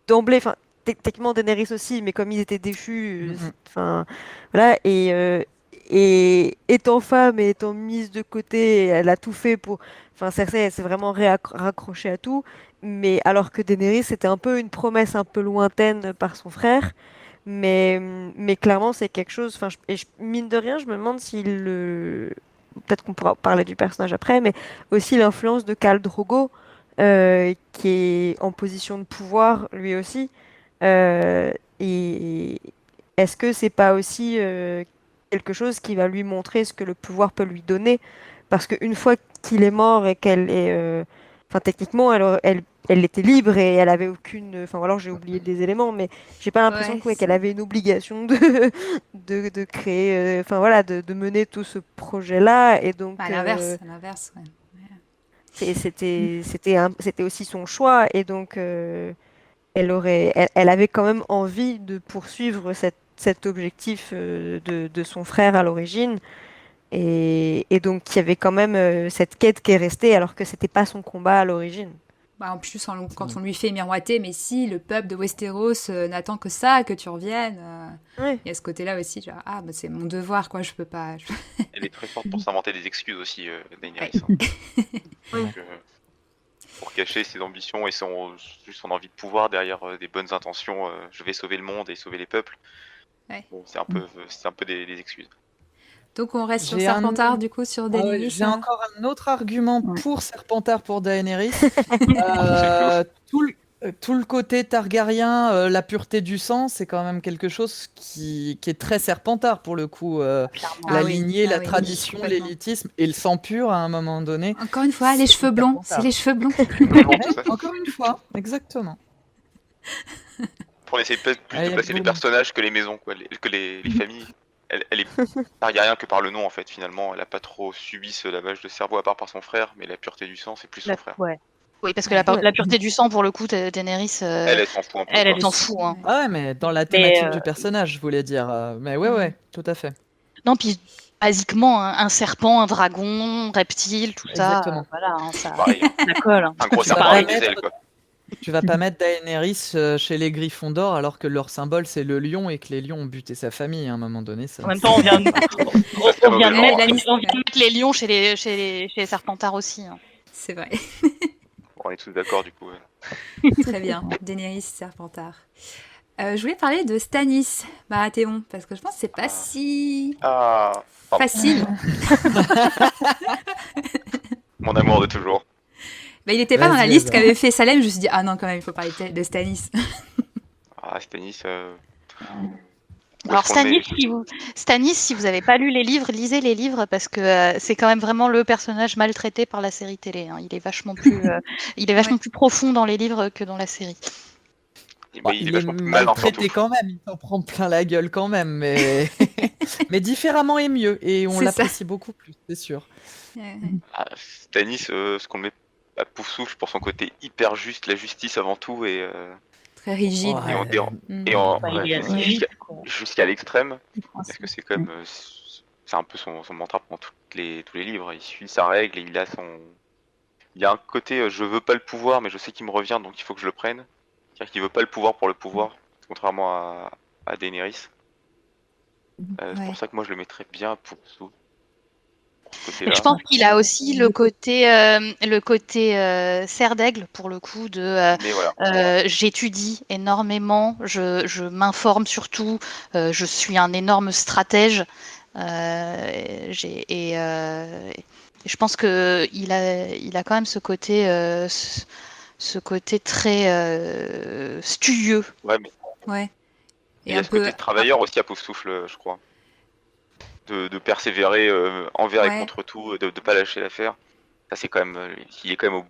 d'emblée. Enfin, techniquement Daenerys aussi, mais comme ils étaient déchus, Mhm. enfin, voilà. Et étant femme et étant mise de côté, elle a tout fait pour. Enfin, Cersei, elle s'est vraiment raccrochée à tout. Mais alors que Daenerys, c'était un peu une promesse un peu lointaine par son frère. Mais clairement, c'est quelque chose. Enfin, mine de rien, je me demande si le. Peut-être qu'on pourra parler du personnage après, mais aussi l'influence de Khal Drogo, qui est en position de pouvoir lui aussi. Et est-ce que c'est pas aussi quelque chose qui va lui montrer ce que le pouvoir peut lui donner? Parce qu'une fois qu'il est mort et qu'elle est. Enfin, techniquement, elle était libre et elle avait aucune. Enfin, ou alors j'ai oublié des éléments, mais j'ai pas l'impression ouais, qu'elle avait une obligation de créer. Enfin, voilà, de mener tout ce projet-là. Et donc. à l'inverse, ouais. C'était aussi son choix et donc elle avait quand même envie de poursuivre cet objectif de son frère à l'origine et donc il y avait quand même cette quête qui est restée alors que c'était pas son combat à l'origine. Bah, en plus, quand on lui fait miroiter, mais si, le peuple de Westeros n'attend que ça, que tu reviennes. Ouais. Il y a ce côté-là aussi, genre, bah, c'est mon devoir, quoi, je peux pas. Elle est très forte pour s'inventer des excuses aussi, Daenerys. Donc, pour cacher ses ambitions et juste son envie de pouvoir derrière des bonnes intentions, je vais sauver le monde et sauver les peuples. Ouais. Bon, c'est un peu des excuses. Donc on reste sur J'ai un- Serpentard, du coup, sur Daenerys. J'ai encore un autre argument Ouais. pour Serpentard pour Daenerys. Tout le côté Targaryen, la pureté du sang, c'est quand même quelque chose qui est très Serpentard pour le coup. Clairement. La Ah oui, lignée, ah la oui, tradition, complètement. l'élitisme et le sang pur à un moment donné. Encore une fois, les cheveux blonds, c'est les cheveux blonds. Encore une fois, exactement. Pour essayer peut-être plus Allez, de placer les boum. personnages que les maisons, quoi, que les familles. Elle est Targaryen que par le nom en fait, finalement. Elle a pas trop subi ce lavage de cerveau à part par son frère, mais la pureté du sang, c'est plus son frère. Ouais. Oui, parce que Ouais. la pureté du sang, pour le coup, Daenerys, Elle s'en fout un peu. elle quoi. s'en fout. Hein. Ah ouais, mais dans la thématique du personnage, je voulais dire. Mais ouais, tout à fait. Non, puis basiquement, un serpent, un dragon, reptile, tout Exactement. ça, voilà, hein, ça, Pareil, hein. ça colle. Un gros Tu vas serpent pas avec des mettre- ailes, quoi. Tu vas pas mettre Daenerys chez les Griffons d'or alors que leur symbole c'est le lion et que les lions ont buté sa famille à un moment donné. Ça, En même temps, on vient de mauvais mettre, genre, on vient de mettre les lions chez les Serpentards aussi. Hein. C'est vrai. On est tous d'accord du coup. Ouais. Très bien. Daenerys, Serpentard. Je voulais parler de Stannis Baratheon, parce que je pense que c'est pas si Ah, pardon. facile. Mon amour de toujours. Bah, il était pas dans la Vas-y, liste vas-y. qu'avait fait Salem, je me suis dit, ah non, quand même, il faut parler de Stannis. Ah, Stannis. Où Alors est-ce qu'on est Stannis, si vous n'avez pas lu les livres, lisez les livres parce que c'est quand même vraiment le personnage maltraité par la série télé. Hein. Il est vachement plus profond dans les livres que dans la série. Il est vachement plus mal en maltraité quand même, il s'en prend plein la gueule quand même, mais mais différemment et mieux, et on C'est l'apprécie beaucoup plus, c'est sûr. Stannis, ce qu'on met à pouf souffle pour son côté hyper juste, la justice avant tout, et Très rigide. Ouais. jusqu'à l'extrême, parce Principe. que c'est comme c'est un peu son mantra pendant tous les livres. Il suit sa règle et il y a un côté je veux pas le pouvoir, mais je sais qu'il me revient, donc il faut que je le prenne. C'est-à-dire qu'il veut pas le pouvoir pour le pouvoir, contrairement à Daenerys. C'est Ouais. pour ça que moi je le mettrais bien pour ce côté-là. Je pense qu'il a aussi le côté serre d'aigle pour le coup de Mais voilà. j'étudie énormément, je m'informe surtout, je suis un énorme stratège et je pense que il a quand même ce côté très studieux. Ouais, mais Ouais. il y a ce côté travailleur aussi à pouf souffle, je crois. De persévérer envers Ouais. et contre tout, de pas lâcher l'affaire. Ça c'est quand même, il est quand même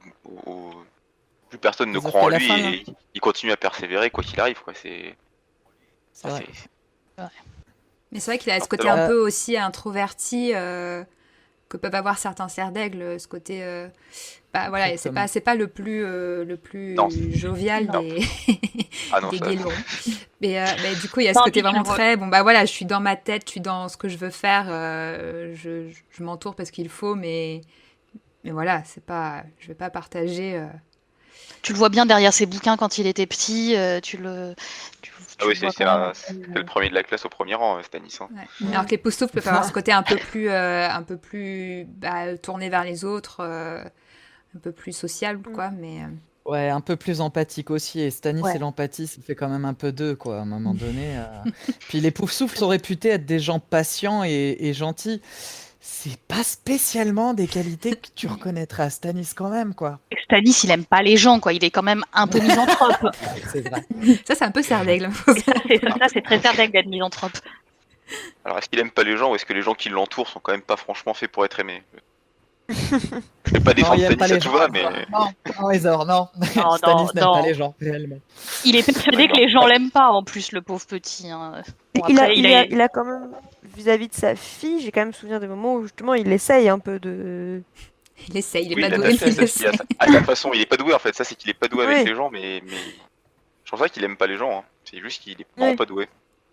plus personne ne Sauf croit en qu'à la lui fin, et il continue à persévérer quoi qu'il arrive quoi. C'est Ça, vrai. Mais c'est vrai qu'il a ce Alors, côté alors- un peu aussi introverti que peuvent avoir certains cerfs d'aigle, ce côté bah voilà, Exactement. c'est pas le plus Non. jovial Non. des Ah non, des ça- guélons. Mais du coup, il y a ce Non, côté puis tu vraiment le vois. très bon bah voilà, je suis dans ma tête, je suis dans ce que je veux faire, je m'entoure parce qu'il faut, mais voilà, c'est pas, je vais pas partager. Tu le vois bien derrière ses bouquins quand il était petit, tu le Ah oui, vois c'est quand même. le premier de la classe au premier rang, Stannis. Hein. Ouais. Alors que les poustoufles peuvent avoir ce côté un peu plus tourné vers les autres, un peu plus sociable, quoi. Mais Ouais, un peu plus empathique aussi. Et Stannis Ouais. et l'empathie, ça fait quand même un peu d'eux, quoi, à un moment donné. Puis les Poufsouffles sont réputés être des gens patients et gentils. C'est pas spécialement des qualités que tu reconnaîtras à Stannis quand même, quoi. Stannis, il aime pas les gens, quoi. Il est quand même un peu misanthrope. C'est vrai. ça, c'est un peu serre d'aigle. Ça, c'est très serdaigle d'être misanthrope. Alors est-ce qu'il aime pas les gens ou est-ce que les gens qui l'entourent sont quand même pas franchement faits pour être aimés? Je vais pas Non, défendre il aime pas Stannis à les tout gens. va, mais Non, Isor, non. Non, Stannis n'aime non. pas les gens, réellement. Il est persuadé que les gens l'aiment pas, en plus, le pauvre petit. Hein. Bon, Il a, après, il a quand même, vis-à-vis de sa fille, j'ai quand même souvenir des moments où justement il essaye un peu de. Il essaye, il est oui, pas la, doué, mais il la essaye. façon, il est pas doué en fait. Ça, c'est qu'il est pas doué avec Oui. les gens, mais je pense pas qu'il aime pas les gens. Hein. C'est juste qu'il est vraiment Oui. pas doué.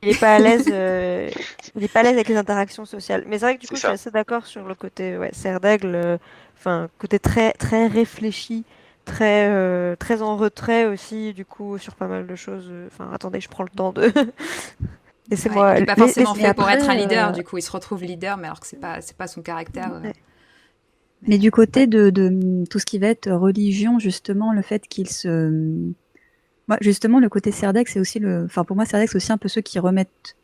Il est pas à l'aise, il est pas à l'aise avec les interactions sociales. Mais c'est vrai que du coup, C'est je suis ça. assez d'accord sur le côté serre d'aigle, enfin côté très très réfléchi très en retrait aussi, du coup, sur pas mal de choses. Enfin, attendez, je prends le temps de. Ouais, Laissez-moi. il n'est pas forcément Et fait pour être un après, leader, du coup, il se retrouve leader, mais alors que c'est pas son caractère. ouais. Mais du Mais côté de tout ce qui va être religion, justement, le fait qu'il se... Moi, justement, le côté Serdaigle, c'est aussi le... Enfin, pour moi, Serdaigle, c'est aussi un peu ceux qui remettent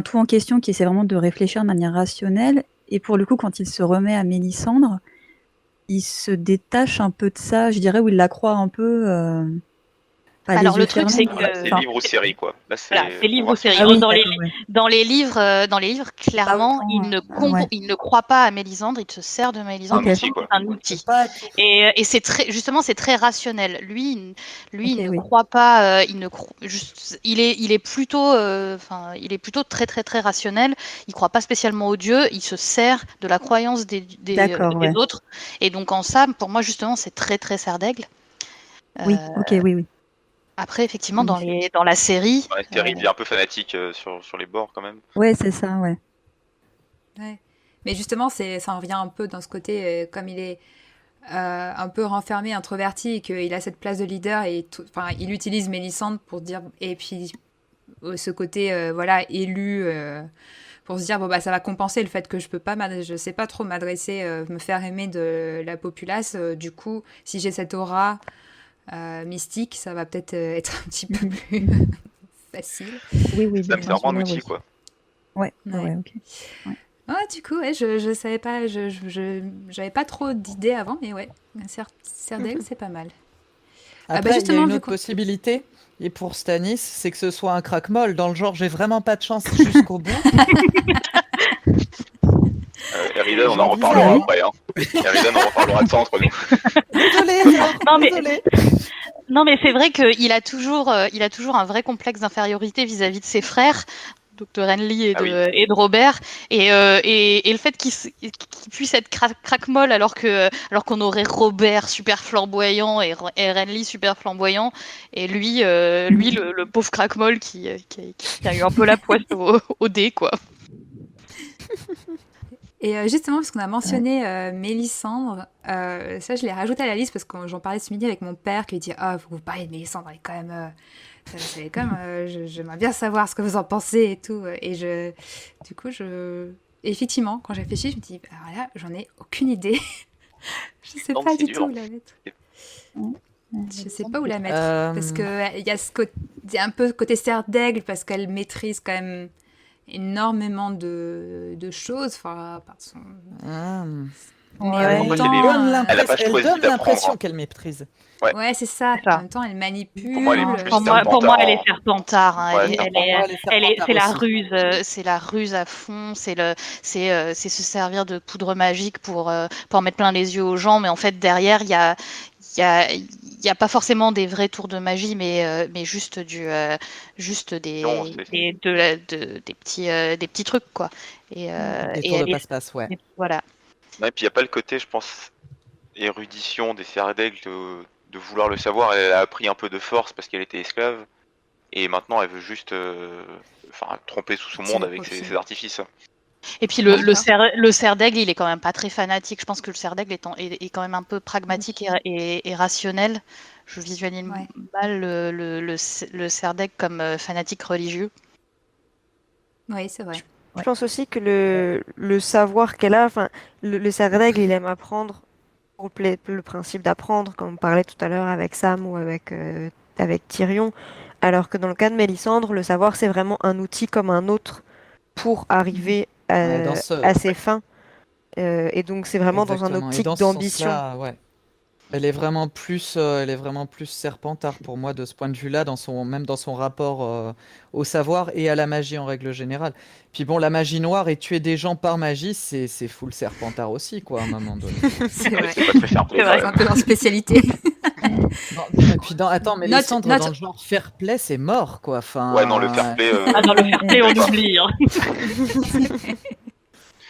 tout en question, qui essaient vraiment de réfléchir de manière rationnelle. Et pour le coup, quand il se remet à Mélisandre, il se détache un peu de ça, je dirais, où il la croit un peu... pas les Alors yeux le truc, c'est fermés, Là, que c'est enfin, livre ou série, quoi. Là, voilà, c'est c'est pour livre ou moi, c'est série. ah livre. oui, Dans les, d'accord, ouais. dans les livres, Pas clairement, autant... ouais. il ne croit pas à Mélisandre, il se sert de C'est un Mélisandre, Ok, outil, Mélisandre quoi. c'est un C'est outil. pas tout. Et c'est très, justement, c'est très rationnel. Lui, ok, il ne oui. croit pas, il est plutôt, enfin, il est plutôt très, très, très rationnel. Il croit pas spécialement aux dieux. Il se sert de la croyance D'accord, des ouais. autres. Et donc en ça, pour moi, justement, c'est très, très Serdaigle. Oui, Euh, ok, oui, oui. Après, effectivement, En effet. dans la série, Dans la série, il devient un peu fanatique sur les bords, quand même. Ouais, c'est ça, ouais. ouais. Mais justement, ça en revient un peu dans ce côté, comme il est un peu renfermé, introverti, et qu'il a cette place de leader, et enfin, il utilise Mélisandre pour dire, et puis ce côté, voilà, élu, pour se dire, bon, bah, ça va compenser le fait que je peux pas, je sais pas trop m'adresser, me faire aimer de la populace, du coup, si j'ai cette aura mystique, ça va peut-être être un petit peu Mhm. plus facile. Oui, oui, Ça de me point sert de vraiment un vue-là, outil, oui. quoi. Ouais, ouais, Ouais. ouais, ok. Ouais. Ah, du coup, ouais, je savais pas, j'avais pas trop d'idées avant, mais ouais, Serdaigle, c'est pas mal. Ah bah Après, il y a justement, une vu autre qu'on... possibilité, et pour Stanis, c'est que ce soit un crack-molle, dans le genre j'ai vraiment pas de chance jusqu'au bout. Eridan, on en J'envisage. reparlera Ah oui. après. Hein. Eridan, on reparlera de ça entre nous. Désolé, Léo, non mais désolé. non, mais c'est vrai il a toujours un vrai complexe d'infériorité vis-à-vis de ses frères, donc de Renly Ah oui. et de Robert, et le fait qu'il puisse être craque-molle alors qu'on aurait Robert super flamboyant et Renly super flamboyant, et lui, le pauvre craque-molle qui a eu un peu la poisse au dé, quoi. Et justement, parce qu'on a Ouais. mentionné Mélisandre, ça je l'ai rajouté à la liste parce que j'en parlais ce midi avec mon père qui dit ah, faut que vous parliez de Mélisandre, elle est quand même, elle est quand même, j'aimerais bien savoir ce que vous en pensez et tout. Du coup, effectivement, quand j'ai réfléchi, je me dis, alors là, j'en ai aucune idée. Je sais Non, pas c'est du dur. tout où la mettre. Ouais. Je sais pas où la mettre parce que il y a il y a un peu côté Serdaigle parce qu'elle maîtrise quand même énormément de choses, enfin, par son... Ah. Mais en Pour même moi, Ouais. c'est des... temps, Elle a pas Elle choisi donne d'apprendre. l'impression Hein. qu'elle méprise. Ouais. ouais, c'est ça. C'est ça. En même temps, elle manipule. Pour moi, elle est plus Pour Serpentard. moi, elle est Serpentard. Hein. Ouais, Oui, pour moi, elle est C'est la Serpentard aussi. ruse, c'est la ruse à fond. C'est se servir de poudre magique pour en mettre plein les yeux aux gens. Mais en fait, derrière, il y a pas forcément des vrais tours de magie, mais juste juste Non, des petits trucs, quoi. Et Des tours de elle est, passe-passe, ouais. voilà. ouais, puis il n'y a pas le côté, je pense, érudition des Serdaigle de vouloir le savoir. Elle a appris un peu de force parce qu'elle était esclave. Et maintenant, elle veut juste tromper tout son monde Tirer avec profit. ses artifices. Et puis D'accord. le Serdaigle, il est quand même pas très fanatique. Je pense que le Serdaigle est quand même un peu pragmatique et rationnel. Je visualise Ouais. mal le Serdaigle comme fanatique religieux. Oui, c'est vrai. Je pense aussi que le savoir qu'elle a, enfin, le Serdaigle, il aime apprendre pour le principe d'apprendre, comme on parlait tout à l'heure avec Sam ou avec Tyrion. Alors que dans le cas de Mélisandre, le savoir, c'est vraiment un outil comme un autre pour arriver Ouais, dans à ses fins. Et donc, c'est vraiment dans un Exactement. Et optique dans ce d'ambition. sens-là, ouais. Elle est vraiment plus Serpentard pour moi de ce point de vue-là, même dans son rapport au savoir et à la magie en règle générale. Puis bon, la magie noire et tuer des gens par magie, c'est full Serpentard aussi, quoi, à un moment donné. C'est Ouais, vrai. c'est pas très fair play, C'est vrai. C'est quand un même. peu leur spécialité. Et puis attends, mais Note- Lysandre note- dans le genre fair play, c'est mort, quoi. Enfin, Ouais, non, le fair play. Ah, dans le fair play, on D'accord. oublie. Hein.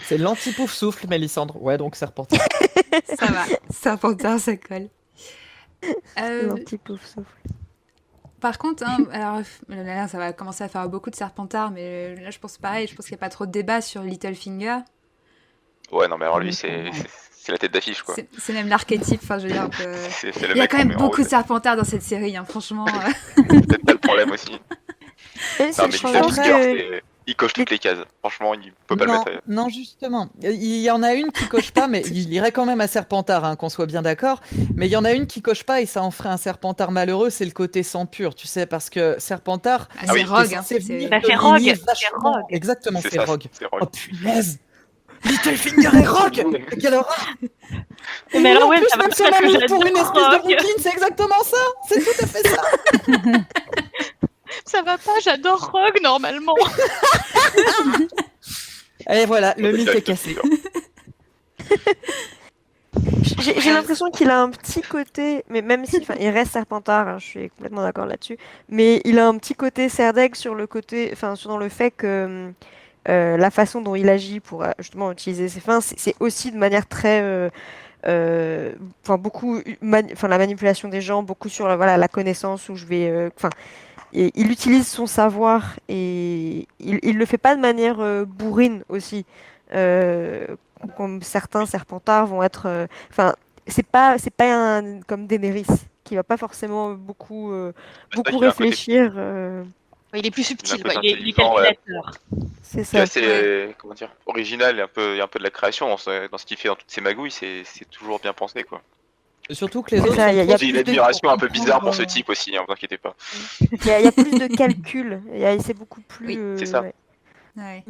c'est l'anti-pouf souffle, Mélissandre. Ouais, donc Serpentard. Ça va. Serpentard, ça colle. L'anti-pouf souffle. Par contre, hein, alors là, ça va commencer à faire beaucoup de Serpentard, mais là, je pense pareil. Je pense qu'il n'y a pas trop de débat sur Littlefinger. Ouais, non, mais alors lui, D'accord, ouais. c'est la tête d'affiche, quoi. C'est même l'archétype, enfin, je veux dire, un peu... C'est le Il y a mec quand qu'on même met en beaucoup haut. de Serpentards dans cette série, hein, franchement. C'est peut-être pas le problème aussi. Et Non, c'est- mais je Littlefinger, pense que il coche toutes les cases. Franchement, il peut pas le Non, mettre ailleurs. non, justement. Il y en a une qui coche pas, mais il irait quand même à Serpentard, hein, qu'on soit bien d'accord. Mais il y en a une qui coche pas et ça en ferait un Serpentard malheureux, c'est le côté sang pur, tu sais, parce que Serpentard, Ah, Ah oui, c'est Rogue, c'est hein. censé venir Bah, de c'est Rogue, lignées c'est vachement- Rogue. Exactement, C'est c'est ça, Rogue. c'est Rogue. Oh punaise! Littlefinger et Rogue! Quelle horreur! Et Mais oui, alors, en ouais, plus, ça va même pas si on parce que a pour une j'adore espèce de Rogue. Brooklyn, c'est exactement ça! C'est tout à fait ça! Ça va pas, j'adore Rogue normalement. Et voilà, le C'est mythe ça, est cassé. Littlefinger. j'ai l'impression qu'il a un petit côté, mais même si, enfin, il reste Serpentard, hein, je suis complètement d'accord là-dessus, mais il a un petit côté Serdaigle sur le côté, enfin, dans le fait que la façon dont il agit pour justement utiliser ses fins, c'est aussi de manière très, enfin beaucoup, enfin la manipulation des gens, beaucoup sur voilà la connaissance où je vais, enfin, et il utilise son savoir et il le fait pas de manière bourrine aussi, euh, comme certains Serpentards vont être, enfin c'est pas comme Daenerys qui va pas forcément beaucoup C'est vrai beaucoup qu'il a un côté réfléchir, Il est plus Il est un subtil, peu quoi. Il est intelligent, ouais. calculateur. c'est qui est ça. assez comment dire, original et il y a un peu de la création dans ce qu'il fait dans toutes ses magouilles, c'est toujours bien pensé, quoi. Surtout que les C'est autres ça, sont y a trop J'ai une plus de- admiration un peu bizarre pour ce comprendre, type aussi, hein, vous inquiétez pas. il y a plus de calcul, c'est beaucoup plus. Oui, c'est ça. Ouais. Ouais.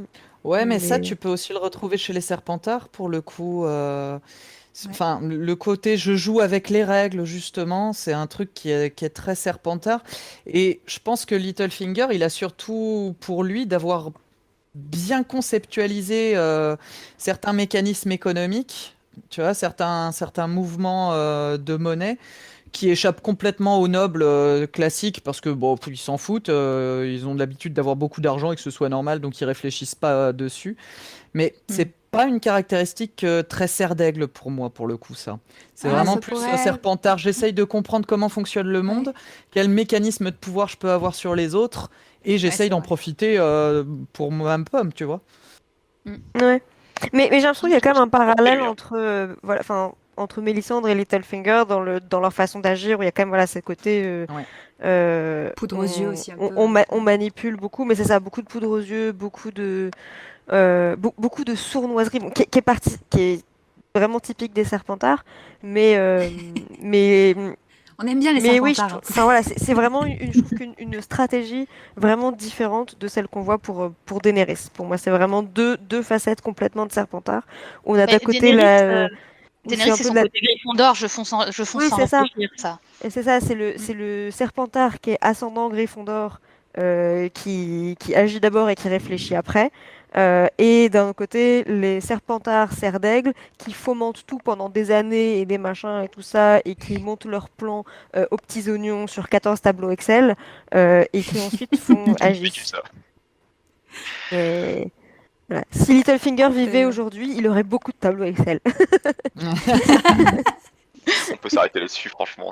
Ouais, mais ça, Mais- tu peux aussi le retrouver chez les Serpentards, pour le coup. Ouais. Enfin, le côté je joue avec les règles, justement, c'est un truc qui est très Serpentard. Et je pense que Littlefinger, il a surtout pour lui d'avoir bien conceptualisé certains mécanismes économiques, tu vois, certains mouvements de monnaie qui échappent complètement aux nobles classiques parce que bon, ils s'en foutent, ils ont l'habitude d'avoir beaucoup d'argent et que ce soit normal, donc ils réfléchissent pas dessus. Mais c'est pas une caractéristique très serre d'aigle pour moi, pour le coup, ça. C'est Ah, vraiment ça plus pourrait- Serpentard. J'essaye de comprendre comment fonctionne le monde, quel mécanisme de pouvoir je peux avoir sur les autres, et j'essaye c'est d'en vrai. profiter pour moi-même, tu vois. Ouais. Mais j'ai l'impression qu'il y a quand même un parallèle bien. entre, voilà, enfin, entre Mélisandre et Littlefinger dans leur façon d'agir, où il y a quand même voilà, ce côté. Ouais. Poudre aux yeux aussi, un peu. On manipule beaucoup, mais c'est ça, beaucoup de poudre aux yeux, beaucoup de sournoiserie, bon, qui est vraiment typique des Serpentards, mais On aime bien les mais oui, Serpentards. enfin voilà, c'est vraiment je trouve une stratégie vraiment différente de celle qu'on voit pour Daenerys. Pour moi, c'est vraiment deux facettes complètement de Serpentard. On a d'un côté Daenerys, où c'est Daenerys, un c'est peu son de la... côté Gryffondor, je fonce Oui, sans c'est ça. réfléchir, ça. Et c'est ça, c'est le Serpentard qui est ascendant Gryffondor, qui agit d'abord et qui réfléchit après. Et d'un autre côté, les Serpentards serre d'aigle qui fomentent tout pendant des années et des machins et tout ça, et qui montent leurs plans aux petits oignons sur 14 tableaux Excel, et qui ensuite font agir. Vécu ça. Et voilà. Si Littlefinger vivait Ouais. aujourd'hui, il aurait beaucoup de tableaux Excel. On peut s'arrêter là-dessus, franchement.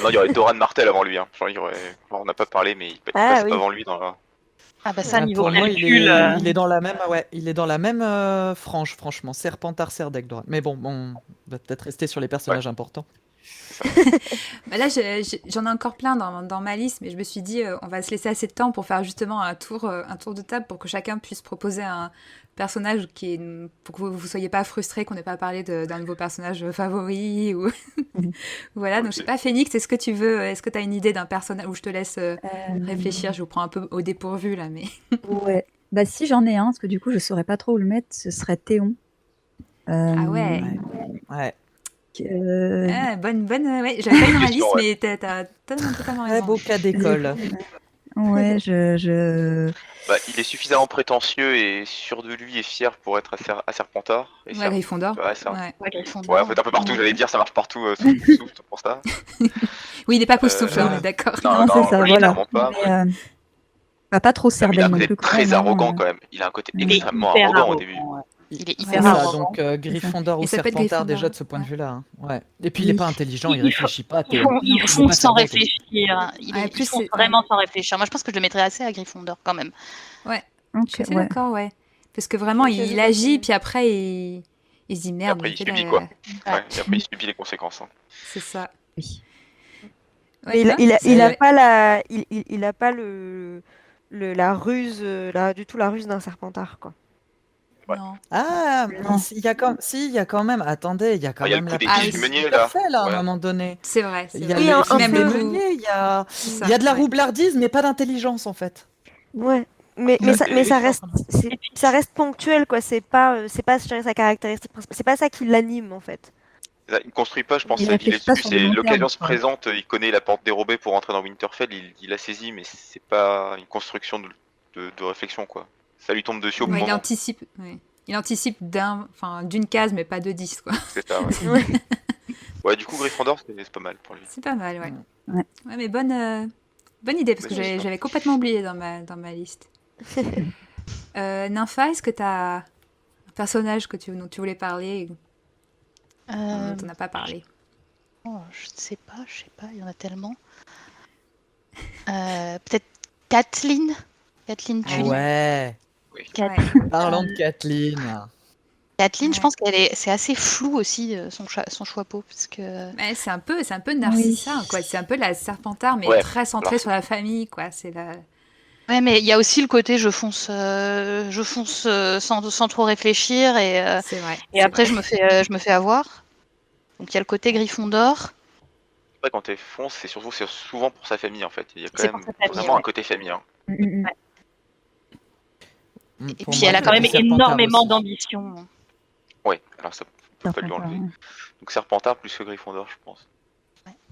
Non, il y aurait Doran Martell avant lui. Hein. Genre, on n'a pas parlé, mais il passe oui. avant lui dans la. Ah bah ça, Ouais, niveau pour moi, calcul... il est dans la même, ouais, il est dans la même frange, franchement. Serpentard, Serdaigle, Doran. Mais bon, on va peut-être rester sur les personnages importants. Bah là, j'en ai encore plein dans ma liste, mais je me suis dit, on va se laisser assez de temps pour faire justement un tour de table pour que chacun puisse proposer un personnage pour que vous ne soyez pas frustrés qu'on n'ait pas parlé d'un de vos personnages favoris. Ou... voilà, donc je sais pas, Phoenix, est-ce que tu as une idée d'un personnage où je te laisse réfléchir? Je vous prends un peu au dépourvu là, mais. Ouais. Bah si j'en ai un, parce que du coup je saurais pas trop où le mettre, ce serait Théon. Ah ouais. Ouais. Ah, bonne, ouais. J'avais pas une Question, liste, ouais. mais t'as totalement Très raison. beau cas d'école. Ouais, je... Bah, il est suffisamment prétentieux et sûr de lui et fier pour être à Serpentard. Et Ouais, Gryffondor. Ouais, ça. Ouais. Ouais, Gryffondor. Ouais, en fait, un peu partout, j'allais dire, ça marche partout, sauf pour ça. Oui, il n'est pas poustoufle, Euh, on est d'accord. Non, c'est ça, lui, voilà. clairement pas. Mais, bah, pas trop Il a Serdaigle un non côté plus. quand très même, hein. arrogant quand même. Il a un côté Il est extrêmement hyper arrogant au début. ouais. Il est C'est hyper Ça, arrogant. donc Gryffondor Et ou ça peut être Serpentard, Gryffondor, déjà de ce point de ouais. vue-là. Hein. Ouais. Et puis il est Oui. pas intelligent, il Il réfléchit pas. Ils C'est font pas sans Serdaigle. réfléchir. Ouais, Ils plus font c'est- vraiment sans réfléchir. Moi, je pense que je le mettrais assez à Gryffondor quand même. Ouais, Ok, je suis assez ouais. d'accord, ouais. Parce que vraiment, Je suis il assez agit, d'accord. puis après, Il se dit Et merde, après, mais il fait subit la- quoi. Ouais. Ouais, et après, il subit les conséquences. Hein. C'est ça. Oui. Ouais, Mais il, non, il a, c'est- il a ouais. pas la, il a pas la ruse, du tout la ruse d'un Serpentard, quoi. Ouais. Non. Ah, Non. il y a quand même, attendez, il y a quand Ah, il y a le même coup la des Ah partie oui. petits meuniers, là. Winterfell à un Ouais. moment donné. C'est vrai, c'est Il y a vrai. Oui, le, un il y a Même les le peu. coup. meuniers, C'est il ça, y a de la ouais. roublardise, mais pas d'intelligence en fait. Ouais. Mais Ouais, ça mais- reste, ça reste ponctuel, quoi. C'est pas je dirais, sa caractéristique principale. C'est pas ça qui l'anime, en fait. Il ne construit pas, je pense, Il sa vie réfléchit pas là-dessus. sur le C'est long l'occasion terme, se quoi. présente, il connaît la porte dérobée pour entrer dans Winterfell, il l'a saisi, mais c'est pas une construction de réflexion, quoi. Ça lui tombe dessus au bon Ouais, il moment. anticipe, ouais. Il anticipe d'une case, mais pas de 10, quoi. C'est ça, ouais. Ouais. Ouais, du coup, Gryffondor, c'est pas mal pour lui. C'est pas mal, ouais. Ouais. Ouais, mais bonne idée, parce que Bonne idée. j'avais complètement oublié dans ma liste. Nympha, est-ce que tu as un personnage dont tu voulais parler et Euh, dont on n'a pas parlé? je sais pas, il y en a tellement. Peut-être Kathleen Ah Tully. Ouais, Ouais. parlons de Kathleen. Kathleen, je Ouais. pense c'est assez flou aussi son choix peau, parce que Ouais, c'est un peu Narcissa, quoi. C'est un peu la Serpentard, mais Ouais, très centrée alors- sur la famille, quoi. C'est la... ouais, mais il y a aussi le côté je fonce sans trop réfléchir C'est vrai. et c'est après vrai. je me fais avoir. Donc il y a le côté Gryffondor. Après, quand elle fonce, c'est souvent pour sa famille, en fait. Il y a quand C'est pour même sa famille, vraiment ouais. un côté famille. Hein. Mm. Et Pour puis moi, elle a quand même Serpentard énormément aussi. d'ambition. Ouais, alors ça peut pas lui Serpentard, enlever. ouais. Donc Serpentard plus que Gryffondor, je pense.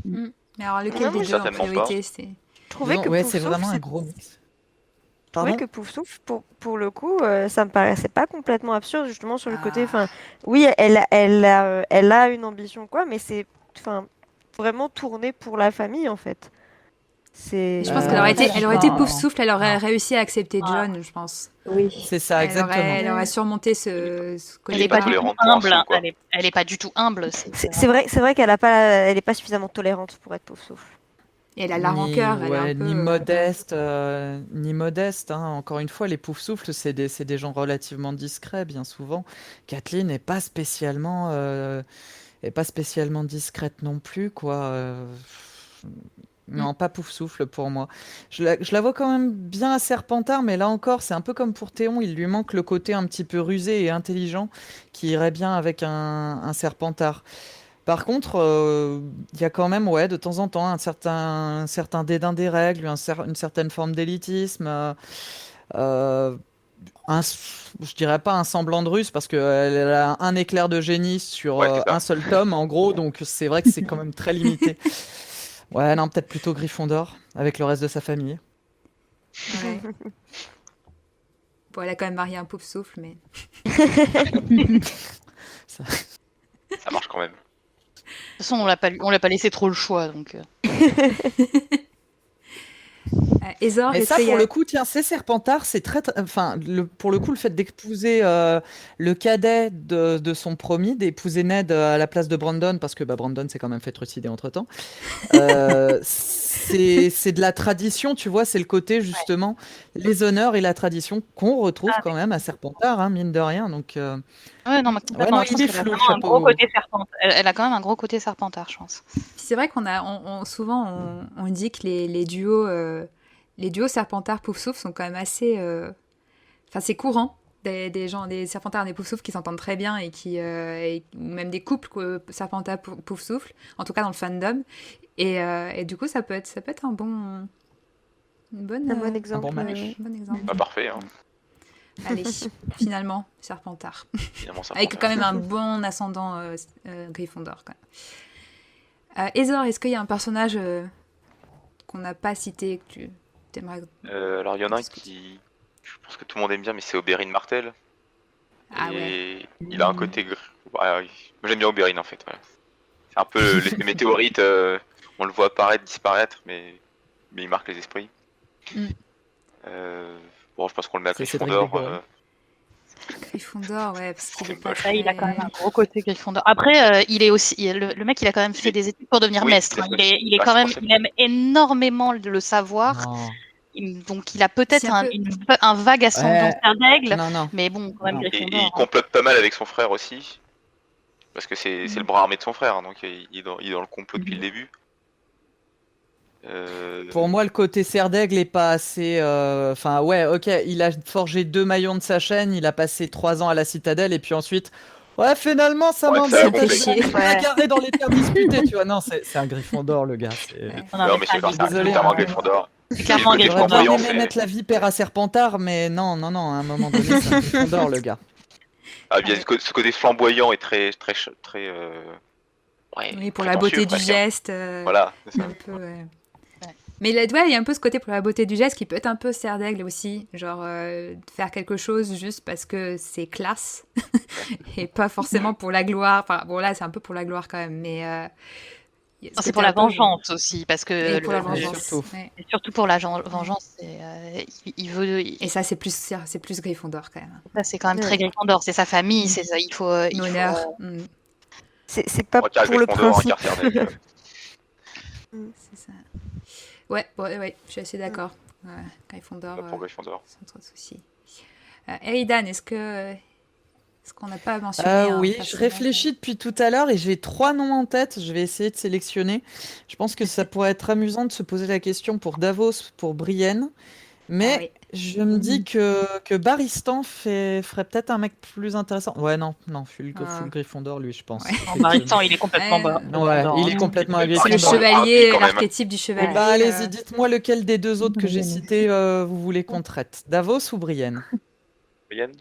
Mais alors, lequel Ouais, des moi, deux en certainement priorité c'est... Je trouvais Non, que ouais, c'est Poufsouffle, vraiment un c'est- gros mix. je trouvais Pardon? que Poufsouffle, pour le coup, ça me paraissait pas complètement absurde, justement, sur le côté. Ah. Enfin, oui, elle a une ambition, quoi, mais c'est, enfin, vraiment tourné pour la famille, en fait. C'est. Je pense qu'elle aurait été- elle aurait été non, Poufsouffle, elle aurait non. réussi à accepter Ah. John, je pense. Oui. C'est ça, exactement. Elle aurait surmonté ce Elle côté est pas du tout tolérante pour un humble. sou, quoi. Elle est pas du tout humble. C'est vrai qu'elle a pas, elle est pas suffisamment tolérante pour être Poufsouffle. Et elle a la rancœur, elle est un peu... Ni modeste, ni modeste. Hein. Encore une fois, les Poufsouffles, c'est des gens relativement discrets, bien souvent. Kathleen n'est pas spécialement discrète non plus, quoi. Non, pas Poufsouffle pour moi. Je la vois quand même bien à Serpentard, mais là encore, c'est un peu comme pour Théon, il lui manque le côté un petit peu rusé et intelligent qui irait bien avec un Serpentard. Par contre, il y a quand même, ouais, de temps en temps, un certain dédain des règles, une certaine forme d'élitisme, je dirais pas un semblant de ruse, parce qu'elle a un éclair de génie sur Ouais, c'est ça. un seul tome, en gros, donc c'est vrai que c'est quand même très limité. Ouais, non, peut-être plutôt Gryffondor, avec le reste de sa famille. Ouais. Bon, elle a quand même marié un Poufsouffle, mais... Ça marche quand même. De toute façon, on l'a pas laissé trop le choix, donc. Ezor, Mais est-ce ça, qu'il y pour a... le coup, tiens, c'est Serpentard, c'est enfin, pour le coup, le fait d'épouser le cadet de son promis, d'épouser Ned à la place de Brandon, parce que Brandon s'est quand même fait trucider entre-temps, c'est de la tradition, tu vois, c'est le côté, justement, les honneurs et la tradition qu'on retrouve quand même à Serpentard, hein, mine de rien, donc... Ouais, non, mais complètement. non, Je pense il est qu'elle a flou, le vraiment un gros chapeau. côté Serpentard. Elle a quand même un gros côté Serpentard, je pense. C'est vrai souvent on dit que les duos Serpentard Poufsouffle sont quand même assez... Enfin, c'est courant. Des Serpentards et des Poufsouffles qui s'entendent très bien ou même des couples Serpentard Poufsouffle, en tout cas dans le fandom. Et du coup, ça peut être un bon exemple. bon match. bon exemple. Pas parfait, hein. Allez, finalement, Serpentard. Finalement, ça Avec prend quand même un bon ascendant Gryffondor. Quand même. Ezor, est-ce qu'il y a un personnage qu'on n'a pas cité que tu aimerais... Alors, il y en a un qui. Je pense que tout le monde aime bien, mais c'est Oberyn Martell. Ah ouais. Et il a un côté. Moi, j'aime bien Oberyn, en fait. Voilà. C'est un peu l'effet météorite. On le voit apparaître, disparaître, mais il marque les esprits. Mm. Bon, je pense qu'on le met à C'est Cédric Gryffondor. Diggory. Gryffondor, ouais, parce qu'il est pas moche. très... Ouais, il a quand même un gros côté Gryffondor. Après, il est aussi le mec, il a quand même fait des études pour devenir Oui, maître. c'est Hein. ça. Il est Ah, quand c'est même, pour ça. il aime énormément le savoir. Non. Donc, il a peut-être C'est un peu- un vague ascendant Ouais. d'aigle, Non, non. mais bon, quand même Non. Et Gryffondor. il complote pas mal avec son frère aussi. Parce que c'est le bras armé de son frère, hein, donc il est dans le complot depuis le début. Pour moi, le côté serre d'aigle est pas assez. Enfin, ouais, ok, il a forgé 2 maillons de sa chaîne, il a passé 3 ans à la citadelle, et puis ensuite, ouais, finalement, ça Ouais, m'embête. ça a fait gonflé. chier. Il a garé dans les terres disputées, tu vois. Non, c'est un Gryffondor, le gars. Ouais. Non, mais c'est Désolé, clairement hein. Gryffondor. C'est clairement Le côté J'aurais bien flamboyant, aimé mettre la vipère à Serpentard, mais non, à un moment donné, c'est un Gryffondor, le gars. Ah, bien, ce côté flamboyant et très, ouais, Oui, pour la beauté du prétentieux, presque, hein. geste. Voilà, c'est ça. Un peu, ouais. Mais là, ouais, il y a un peu ce côté pour la beauté du geste qui peut être un peu serre d'aigle aussi. Genre, faire quelque chose juste parce que c'est classe. Et pas forcément pour la gloire. Enfin, bon, là, c'est un peu pour la gloire quand même. Mais. Il y a ce Non, c'est côté pour un la peu- vengeance aussi, parce que Et pour la le- vengeance. surtout. Ouais. et surtout pour la vengeance, il veut. Et ça, c'est plus Gryffondor quand même. Ça, c'est quand même Ouais. très Gryffondor, c'est sa famille, c'est ça, il faut. L'honneur. C'est pas On tire pour le Gryffondor, principe. un quart serre d'aigle. C'est ça. Ouais, je suis assez d'accord. Ouais, Gryffondor, Pas pour Gryffondor. sans trop de soucis. Eridan, est-ce qu'on n'a pas mentionné un Oui, je personnage réfléchis depuis tout à l'heure et j'ai 3 noms en tête. Je vais essayer de sélectionner. Je pense que ça pourrait être amusant de se poser la question pour Davos, pour Brienne. Mais Ah oui. je me dis que Baristan ferait peut-être un mec plus intéressant. Ouais, non, full Gryffondor, lui, je pense. Ouais. En Baristan, il est complètement Ouais, bas. Ouais, il est complètement C'est le Gryffondor. chevalier, Quand même. l'archétype du chevalier. Eh ben, allez-y, dites-moi lequel des 2 autres que j'ai Brienne cités vous voulez qu'on traite. Davos ou Brienne? Brienne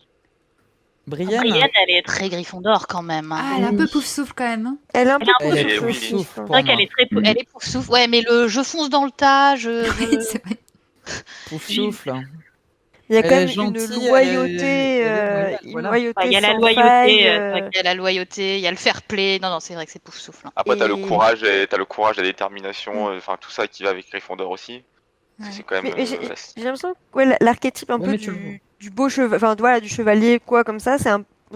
Brienne? Brienne, elle est très Gryffondor quand même, hein. Ah, elle est un peu Oui. pouf souffle quand même. Hein. Elle est un peu Elle est plus oui, aussi, oui. je pense. C'est vrai qu'elle est très, elle est pouf-souffle. Ouais, mais le je fonce dans le tas, Oui, c'est vrai. Pouf souffle. Il y a Elle quand est même gentille, une loyauté, elle est loyale, une voilà. loyauté il y a la sans loyauté, faille, c'est vrai qu'il y a la loyauté, il y a le fair play. Non, c'est vrai que c'est pouf-souffle, hein. Après, t'as le Et- courage, la détermination, enfin tout ça qui va avec Gryffondor aussi. Parce que c'est quand même. Mais j'ai l'impression que ouais, l'archétype un Ouais, peu mais tu le vois. du beau chevalier, enfin voilà, du chevalier quoi comme ça,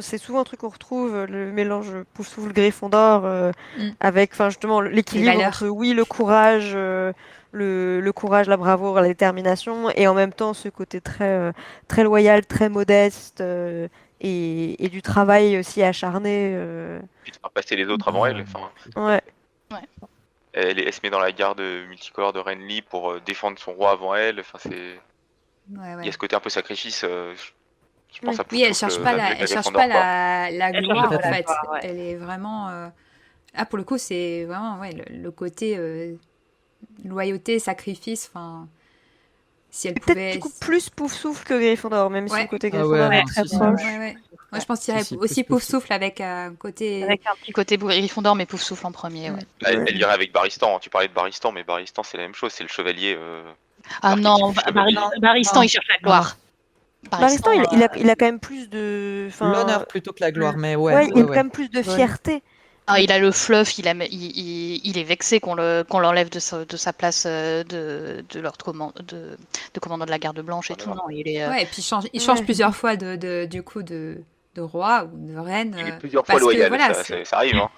c'est souvent un truc qu'on retrouve, le mélange Poufsouffle Gryffondor avec, enfin justement l'équilibre valeurs. entre oui le courage, le courage, la bravoure, la détermination, et en même temps ce côté très loyal, très modeste et du travail aussi acharné. Puis de faire passer les autres avant elle. Enfin, Ouais. elle se met dans la garde multicolore de Renly pour défendre son roi avant elle. Enfin, c'est. Ouais, Il y a ce côté un peu sacrifice. Je pense à Oui, elle Pouf-Souffle, cherche pas avec elle cherche Gryffondor, pas quoi. la Elle gloire cherche en pas la fait. gloire, ouais. Elle est vraiment. Ah, pour le coup, c'est vraiment ouais, le côté loyauté, sacrifice. Enfin, si elle Peut-être pouvait. du coup plus Poufsouffle que Gryffondor, même si Ouais. le côté Ah Gryffondor ouais, est non, très si, proche. Ouais. Moi, je pense qu'il y aurait Si, aussi plus Pouf Souffle avec un côté. Avec un petit côté Gryffondor, mais pouf-souffle en premier, ouais. Elle irait avec Baristan. Tu parlais de Baristan, mais Baristan, c'est la même chose. C'est le chevalier. Ah non, l'archétype chevalier. Baristan, Non. il cherche la gloire. Baristan, il a quand même plus de. Enfin, L'honneur plutôt que la gloire, mais ouais, ouais. il a quand même plus de fierté. il a le fluff, il est vexé qu'on l'enlève de sa place de commandant de la garde blanche et tout. Non, il est. Ouais, et puis il change plusieurs fois du coup de roi ou de reine. Il est plusieurs fois parce que, loyal. voilà, ça arrive, hein.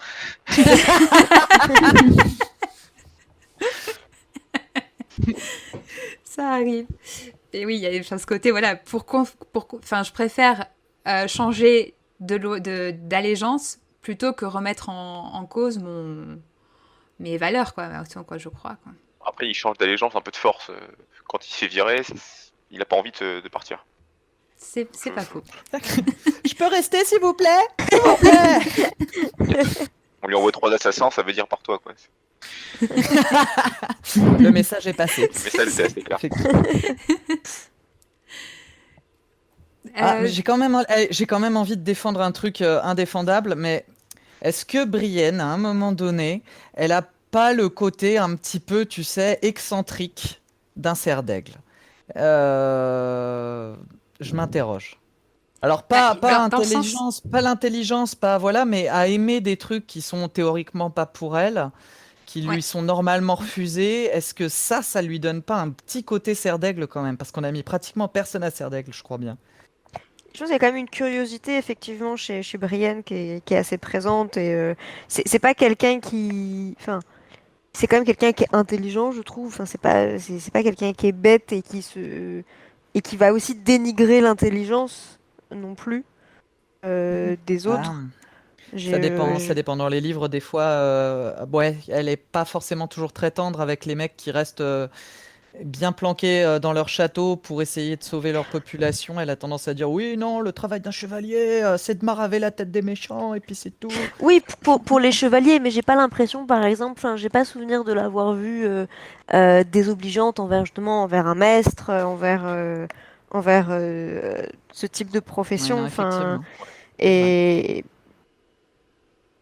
ça arrive. Et oui, il y a ce côté, voilà, enfin, je préfère changer d'allégeance plutôt que remettre en cause mes valeurs, quoi, je crois. Quoi. Après, il change d'allégeance, un peu de force. Quand il se fait virer, il a pas envie de partir. C'est pas faux. Je peux rester, s'il vous plaît? S'il vous plaît. On lui envoie 3 assassins, ça veut dire par toi, quoi. Le message est passé. Mais ça, c'est assez clair. Mais j'ai quand même envie de défendre un truc indéfendable, mais est-ce que Brienne, à un moment donné, elle a pas le côté un petit peu, tu sais, excentrique d'un cerf d'aigle? Je m'interroge. Alors pas dans le sens- intelligence, pas l'intelligence, pas voilà, mais à aimer des trucs qui sont théoriquement pas pour elle, qui lui sont normalement refusés. Est-ce que ça lui donne pas un petit côté cerf d'aigle quand même? Parce qu'on a mis pratiquement personne à cerf d'aigle, je crois bien. Je pense qu'il y a quand même une curiosité effectivement chez Brienne qui est assez présente et c'est pas quelqu'un qui, enfin, c'est quand même quelqu'un qui est intelligent, je trouve. Enfin, c'est pas quelqu'un qui est bête et qui va aussi dénigrer l'intelligence non plus des autres. J'ai, Ça dépend dans les livres, des fois, ouais, elle est pas forcément toujours très tendre avec les mecs qui restent bien planqués dans leur château pour essayer de sauver leur population. Elle a tendance à dire oui, non, le travail d'un chevalier, c'est de maraver la tête des méchants et puis c'est tout. Oui, pour les chevaliers, mais j'ai pas l'impression, par exemple, enfin, j'ai pas souvenir de l'avoir vue désobligeante envers justement envers un maître, envers ce type de Ouais, profession. non, Enfin, effectivement. et,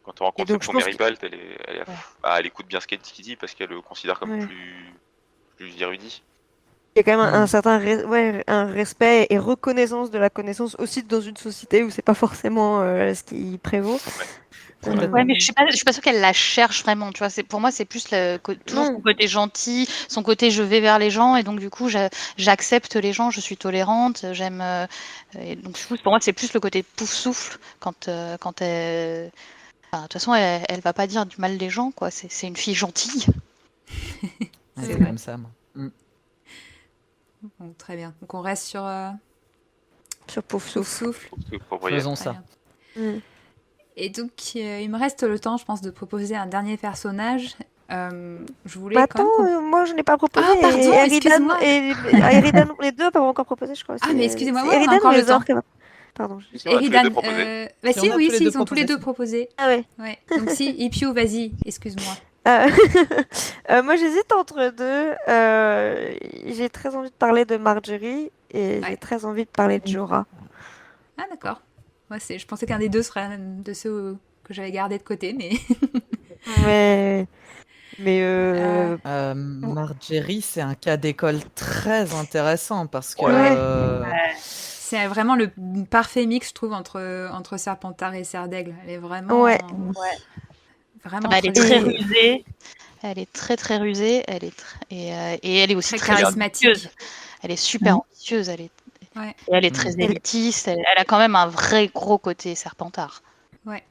Quand on et rencontre donc je son pense que Meribald, elle écoute bien ce qu'il dit parce qu'elle le considère comme ouais. plus érudit. Il y a quand même un Hmm. certain ouais, un respect et reconnaissance de la connaissance aussi dans une société où c'est pas forcément ce qui prévaut. Complètement. Ouais, mais je suis pas sûre qu'elle la cherche vraiment, tu vois. Pour moi, c'est plus toujours son Non. côté gentil, son côté je vais vers les gens, et donc du coup, j'accepte les gens, je suis tolérante, j'aime. Et donc, du coup, pour moi, c'est plus le côté pouf souffle quand elle. Enfin, de toute façon, elle va pas dire du mal des gens, quoi. C'est une fille gentille. Ouais, C'est c'est vrai. comme ça, moi. Hmm. Bon, très bien. Donc on reste sur Sur Pouf Pouf Souffle. Souffle. Pour voyer. Faisons Très ça. bien. Mm. Et donc il me reste le temps, je pense, de proposer un dernier personnage. Je voulais Bah quand attends, même. moi je n'ai pas proposé. Ah, pardon, Et excuse-moi. Eridan, les deux pas encore proposé, je crois. Ah, mais excusez-moi, C'est ouais, on a Eridan ou encore le les temps. orques qui Pardon. Si on a tous les Eridan, deux proposé. bah Si, si, on a oui, tous les si, deux ils ont tous les proposé, deux si. proposé. Ah ouais. Ouais. Donc si, Ipiu, vas-y, excuse-moi. Euh, moi j'hésite entre deux. J'ai très envie de parler de Marjorie et j'ai Ouais. très envie de parler de Jorah. Ah d'accord. Moi, je pensais qu'un des deux serait un de ceux que j'avais gardé de côté, mais Mais mais Marjorie, c'est un cas d'école très intéressant parce que ouais. c'est vraiment le parfait mix, je trouve, entre Serpentard et Serdaigle. Elle est vraiment, Ouais. vraiment Bah, elle est très, très Et rusée. Elle est très très rusée. Et elle est aussi très très charismatique. ambitieuse. Elle est super ambitieuse. Ouais, Et elle est Mm. très elle, élitiste. Elle a quand même un vrai gros côté Serpentard. ouais.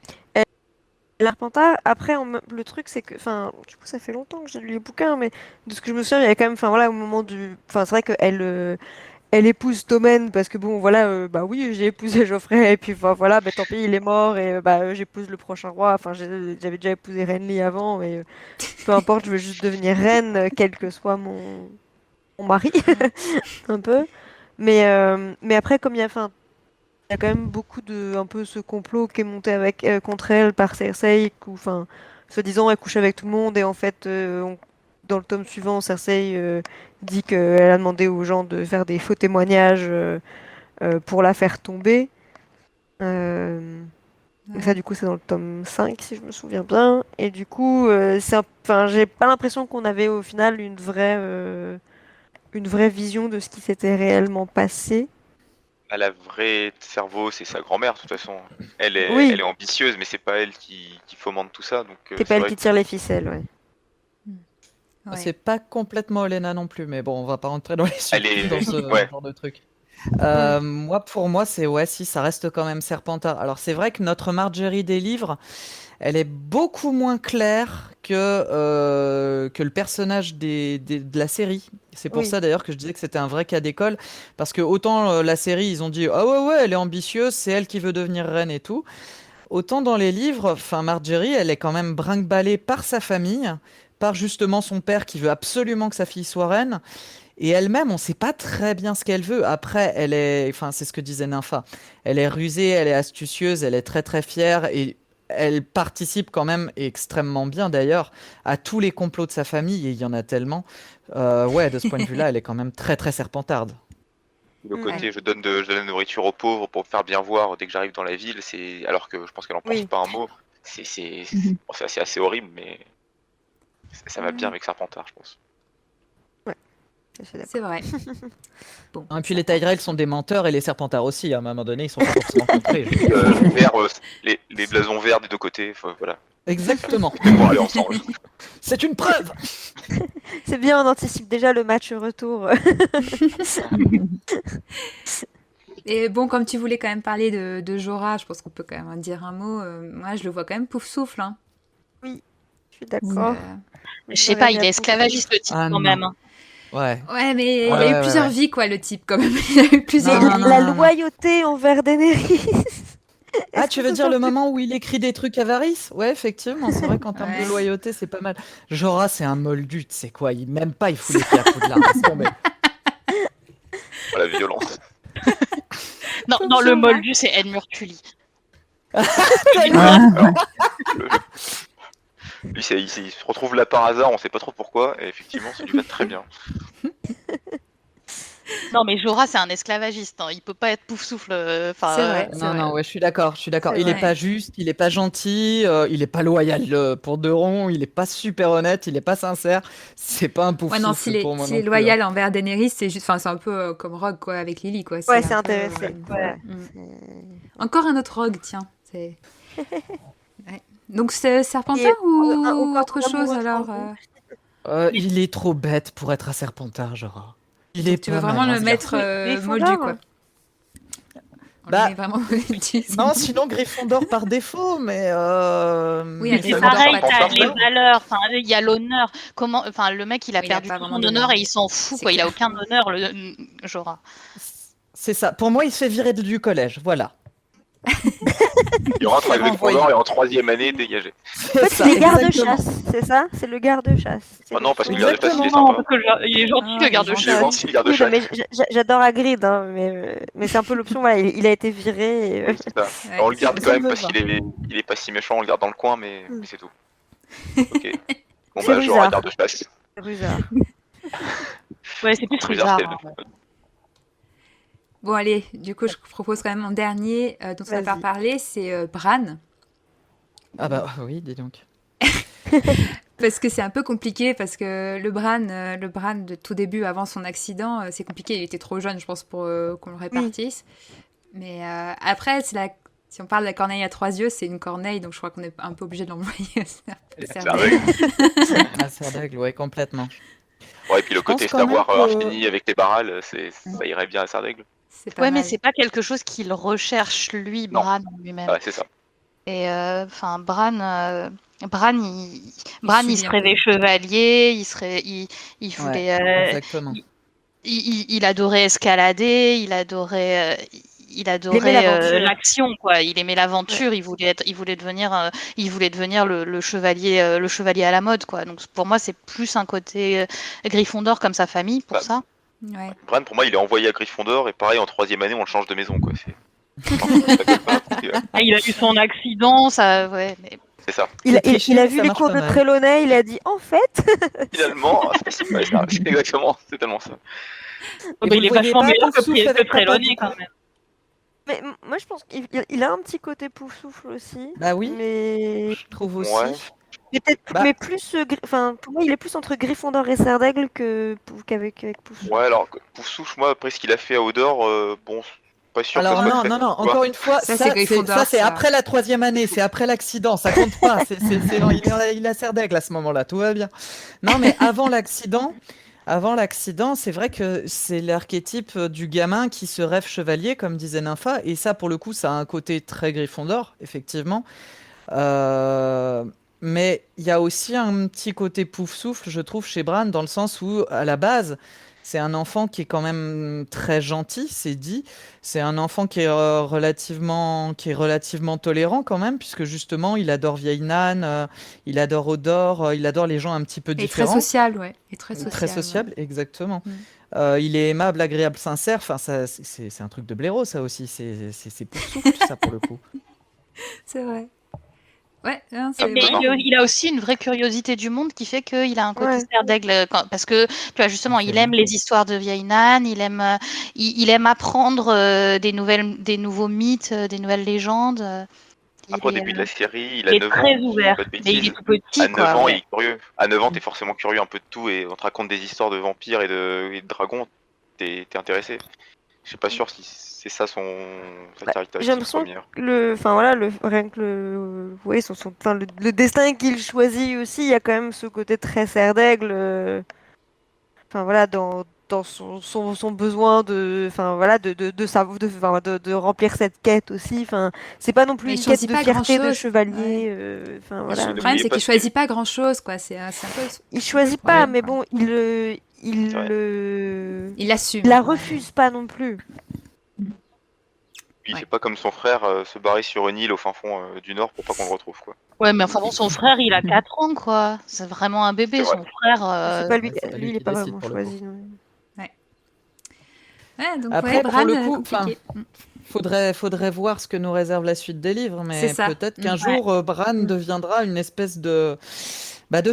L'Arpentard, après, le truc, c'est que, enfin, du coup, ça fait longtemps que j'ai lu les bouquins, mais de ce que je me souviens, il y a quand même, enfin, voilà, au moment du, enfin, c'est vrai qu'elle, elle épouse Tommen parce que bon, voilà, bah oui, j'ai épousé Geoffrey et puis enfin, voilà, bah tant pis, il est mort et j'épouse le prochain roi. Enfin, j'avais déjà épousé Renly avant, mais peu importe, je veux juste devenir reine, quel que soit mon mari, un peu. Mais après, comme il y a, enfin, il y a quand même beaucoup de, un peu ce complot qui est monté avec contre elle par Cersei, où, enfin, soi-disant, elle couche avec tout le monde et en fait, dans le tome suivant, Cersei dit qu'elle a demandé aux gens de faire des faux témoignages pour la faire tomber. Et ça, Ouais. du coup, c'est dans le tome 5, si je me souviens bien. Et du coup, enfin, j'ai pas l'impression qu'on avait au final une vraie vision de ce qui s'était réellement passé. Ah, la vraie cerveau, c'est sa grand-mère, de toute façon. Elle Oui, est ambitieuse, mais c'est pas elle qui fomente tout ça. Donc c'est pas c'est elle vrai qui que tire les ficelles, ouais. Ouais. C'est pas complètement Olenna non plus, mais bon, on va pas rentrer dans les elle subtils dans est. ce Ouais. genre de truc. Mm. Pour moi, c'est ouais, si, ça reste quand même Serpentard. Alors, c'est vrai que notre Marjorie des livres, elle est beaucoup moins claire que le personnage de la série. C'est pour Oui. ça d'ailleurs que je disais que c'était un vrai cas d'école, parce que autant la série, ils ont dit ah ouais ouais, elle est ambitieuse, c'est elle qui veut devenir reine et tout. Autant dans les livres, enfin Marjorie, elle est quand même brinque-ballée par sa famille, par justement son père qui veut absolument que sa fille soit reine. Et elle-même, on ne sait pas très bien ce qu'elle veut. Après, elle est, enfin, c'est ce que disait Nympha. Elle est rusée, elle est astucieuse, elle est très très fière et elle participe quand même et extrêmement bien d'ailleurs à tous les complots de sa famille et il y en a tellement. Ouais, de ce point de vue-là, elle est quand même très très serpentarde. Le Mm. côté je donne de la nourriture aux pauvres pour me faire bien voir dès que j'arrive dans la ville, c'est alors que je pense qu'elle en pense Oui. pas un mot. C'est bon, c'est assez horrible, mais ça va bien avec Serpentard, je pense. Je suis d'accord. C'est vrai. Bon, Et puis les Tyrell sont des menteurs et les Serpentards aussi. À un moment donné, ils sont pas forcément contrés. Vert, les blasons verts des deux côtés, voilà. Exactement. Pour aller ensemble. C'est une preuve. C'est bien, on anticipe déjà le match retour. et bon, comme tu voulais quand même parler de Jorah, je pense qu'on peut quand même en dire un mot. Moi, je le vois quand même pouf souffle. Hein. Je suis d'accord. Je sais pas, il est esclavagiste le type Ah, quand non. même. Ouais. Ouais, mais il Ouais, a eu ouais, plusieurs ouais. vies, quoi, le type, quand même. Il a eu plusieurs Non, vies. non, La non, non. loyauté envers Daenerys. Ah, Est-ce tu que veux ce dire sera le plus... moment où il écrit des trucs à Varys? Ouais, effectivement, c'est vrai qu'en termes de Ouais. loyauté, c'est pas mal. Jorah, c'est un moldu, tu sais quoi, même pas, il fout les pieds à Poudlard, laisse tomber. Oh, la violence. Non, Pauvre non, le Jorah. moldu, c'est Edmure Tully. Ah, Alors, le- lui, il se retrouve là par hasard, on sait pas trop pourquoi, et effectivement, ça lui va très bien. Non, mais Jorah, c'est un esclavagiste. Hein. Il peut pas être pouf souffle. C'est vrai, c'est Non, vrai. non, ouais, je suis d'accord, je suis d'accord. C'est Il est vrai. pas juste, il est pas gentil, il est pas loyal pour Deron, il est pas super honnête, il est pas sincère. C'est pas un pouf Ouais, non, souffle pour moi s'il non est plus. Hein. loyal envers Daenerys, c'est juste, enfin, c'est un peu comme Rogue, quoi, avec Lily, quoi. Ouais, C'est c'est un peu, intéressé. C'est vrai. mm. C'est- Encore un autre Rogue, tiens. C'est... Ouais. Donc, c'est Serpentin Et ou encore autre un chose, amoureux alors sans Il est trop bête pour être à Serpentard, Jorah. Il est Donc, tu veux pas vraiment malin, le ce mettre garçon. moldu, quoi. On le Bah, met vraiment moldu. Non, sinon Gryffondor par défaut, mais Oui, un Mais c'est Gryffondor pareil, pas t'as très les bien. valeurs. Enfin, il y a l'honneur. Comment, enfin, le mec, il a Oui, il a perdu pas tout vraiment son d'honneur. honneur et il s'en fout, C'est quoi. Il a clair. aucun honneur, Jorah. C'est ça. Pour moi, il se fait virer du collège. Voilà. Il rentre à Il est renvoyé. Gryffondor et en 3e année, dégagé. En fait, ça, il est exactement. garde-chasse, c'est ça? C'est le garde-chasse. C'est Ah non, le parce que son- le garde-chasse, il est Non, sympa. parce que il est gentil, Ah, le il est Il est garde-chasse. gentil, le Oui, garde-chasse. non, mais j'adore Hagrid, hein, mais c'est un peu l'option. Voilà, il a été viré. Oui, c'est ça. Ouais. On le garde Ça quand même me parce va. qu'il est pas si méchant, on le garde dans le coin, mais c'est tout. Ok. Bon C'est bah, Jorah, Ruzard. garde-chasse. Ruzard. Ouais, c'est plus Ruzard, Ruzard. c'est- Bon, allez, du coup, je propose quand même mon dernier dont on n'a pas Vas-y. parlé, c'est Bran. Ah bah oui, dis donc. Parce que c'est un peu compliqué, parce que le Bran de tout début, avant son accident, c'est compliqué. Il était trop jeune, je pense, pour qu'on le répartisse. Mais après, si on parle de la corneille à 3 yeux, c'est une corneille, donc je crois qu'on est un peu obligé de l'envoyer au C'est cerveau. Ah, c'est dingue, ouais, complètement. Ouais, et puis le Je pense côté quand savoir même que- infini avec les barrales, ça irait bien à Sardaigle. C'est pas Ouais, mais mal. c'est pas quelque chose qu'il recherche lui, Non. Bran lui-même. Ouais, c'est ça. Et enfin, Bran, il subit se un rêvait peu. chevalier, il Ouais, voulait, exactement. il adorait escalader, il adorait l'aventure. l'action, quoi. Il aimait l'aventure, il voulait devenir le chevalier à la mode, quoi. Donc pour moi, c'est plus un côté Gryffondor comme sa famille pour Bah, ça. Ouais. Bran, pour moi, il est envoyé à Gryffondor, et pareil, en 3e année, on le change de maison, quoi. Enfin, ça colle pas, parce que, Ah, il a eu son accident, ça, ouais. Mais... c'est ça. Il a triché, vu mais ça les marche cours pas de mal. Trelawney, il a dit en fait. Finalement, ouais, c'est exactement, c'est tellement ça. Et mais vous il est le voyez vachement pas, meilleur Pouf Souffle avec papa, Trelawney du coup quand même. Mais moi, je pense qu'il a un petit côté pouf souffle aussi. Bah oui, Mais je trouve aussi. Ouais. Bah- mais plus, enfin, pour moi, il est plus entre Gryffondor et Serdaigle avec Pouf souffle. Ouais, alors, Poufsouffle, moi, après ce qu'il a fait à Odor, bon, pas sûr que Alors ça soit non, très non, non, fort, tu vois. encore une fois, Ça, c'est Gryffondor, ça, c'est ça. après la 3e année, c'est après l'accident, ça compte pas, il a Serdaigle à ce moment-là, tout va bien. Non, mais avant l'accident, c'est vrai que c'est l'archétype du gamin qui se rêve chevalier, comme disait Nympha, et ça, pour le coup, ça a un côté très Gryffondor, effectivement. Euh, Mais il y a aussi un petit côté pouf souffle, je trouve, chez Bran, dans le sens où, à la base, c'est un enfant qui est quand même très gentil, c'est dit. C'est un enfant qui est relativement tolérant quand même, puisque justement, il adore Vieille Nan, il adore Odor, il adore les gens un petit peu Et très différents. social, ouais. Et très Très social. sociable, exactement. Mm. Il est aimable, agréable, sincère. Enfin, ça, c'est un truc de blaireau, ça aussi. C'est pouf souffle, ça, pour le coup. C'est vrai. Ouais, non, Ah, c'est Mais non. il a aussi une vraie curiosité du monde qui fait qu'il a un côté Ouais. Serdaigle. Parce que, tu vois, justement, Ok. il aime les histoires de vieille Nan, il aime apprendre des nouveaux mythes, des nouvelles légendes. Après, au Il est, début de la série, il a il est 9 très ans, si je dis ouvert. pas de Mais il bêtises. est tout petit, À 9 quoi. ans, il Ouais. est curieux. À 9 ans, t'es forcément curieux un peu de tout, et on te raconte des histoires de vampires et de dragons, t'es intéressé. Je suis pas sûr si c'est ça sa Bah, caractéristique j'ai l'impression première. enfin voilà, rien que ouais, enfin, le destin qu'il choisit aussi, il y a quand même ce côté très Serdaigle. Enfin voilà, dans son besoin enfin voilà, de remplir cette quête aussi. Enfin, c'est pas non plus Mais il une quête choisit de pas fierté de grand-chose. chevalier. Enfin Il voilà. se Le problème, N'oubliez c'est pas qu'il ce choisit pas grand-chose, quoi. C'est un peu Il choisit le pas, problème, mais quoi. bon, il Ouais. le, Il l'assume. il la ouais. refuse pas non plus. Puis il Ouais. fait pas comme son frère se barrer sur une île au fin fond du nord pour pas qu'on le retrouve, quoi. Ouais, mais enfin bon, son frère, il a 4 ans, quoi. C'est vraiment un bébé, C'est vrai. son frère. C'est pas lui, Ouais, c'est pas lui, lui il est qui pas décide vraiment pour le choisi. non. Ouais, donc Après, ouais, pour Bran, le coup, compliqué. faudrait voir ce que nous réserve la suite des livres, C'est mais ça. peut-être qu'un Mm. jour, Bran Mm. deviendra une espèce de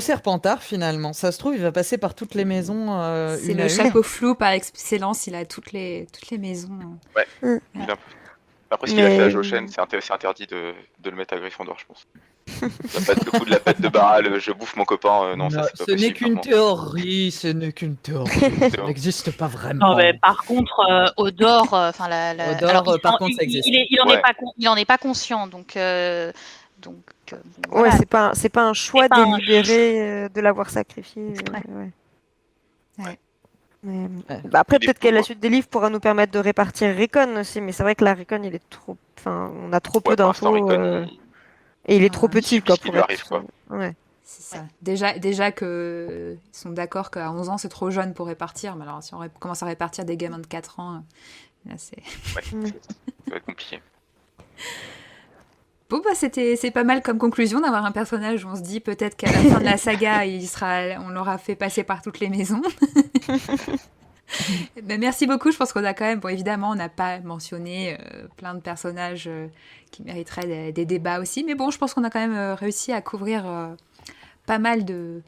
Serpentard, finalement. Ça se trouve, il va passer par toutes les maisons, C'est une le à une. chapeau flou par excellence, il a toutes les maisons. Ouais. Mm. Il est un peu- Après, ce qu'il a fait à Mais Joshen, c'est interdit de le mettre à Gryffondor, je pense. Le coup de la patte de Baral, je bouffe mon copain, non, ça Non, c'est pas ce n'est possible qu'une maintenant. théorie, ce n'est qu'une théorie. Ça n'existe pas Non, vraiment. mais par contre, Odor, enfin Odor, alors par contre, ça existe. Ouais. il en est pas conscient, donc bon, ouais, voilà. c'est pas un choix pas un délibéré de l'avoir sacrifié. Ouais. Ouais. Ouais. Mais, Ouais. bah après, Il est peut-être que flou, la quoi. suite des livres pourra nous permettre de répartir Recon aussi, mais c'est vrai que la Recon, il est trop. Enfin, on a trop peu Ouais, pour l'instant, d'infos Rickon, et il est Ah, trop il petit subit quoi ce qui pour lui être. arrive, quoi. Ouais. C'est ça. Déjà que ils sont d'accord qu'à 11 ans, c'est trop jeune pour répartir. Mais alors, si on commence à répartir des gamins de 4 ans, là, c'est... Ouais, Mm. ça va être compliqué. Bon, bah, c'est pas mal comme conclusion d'avoir un personnage où on se dit peut-être qu'à la fin de la saga, on l'aura fait passer par toutes les maisons. Ben, merci beaucoup. Je pense qu'on a quand même, bon, évidemment, on n'a pas mentionné plein de personnages qui mériteraient des débats aussi. Mais bon, je pense qu'on a quand même réussi à couvrir pas mal de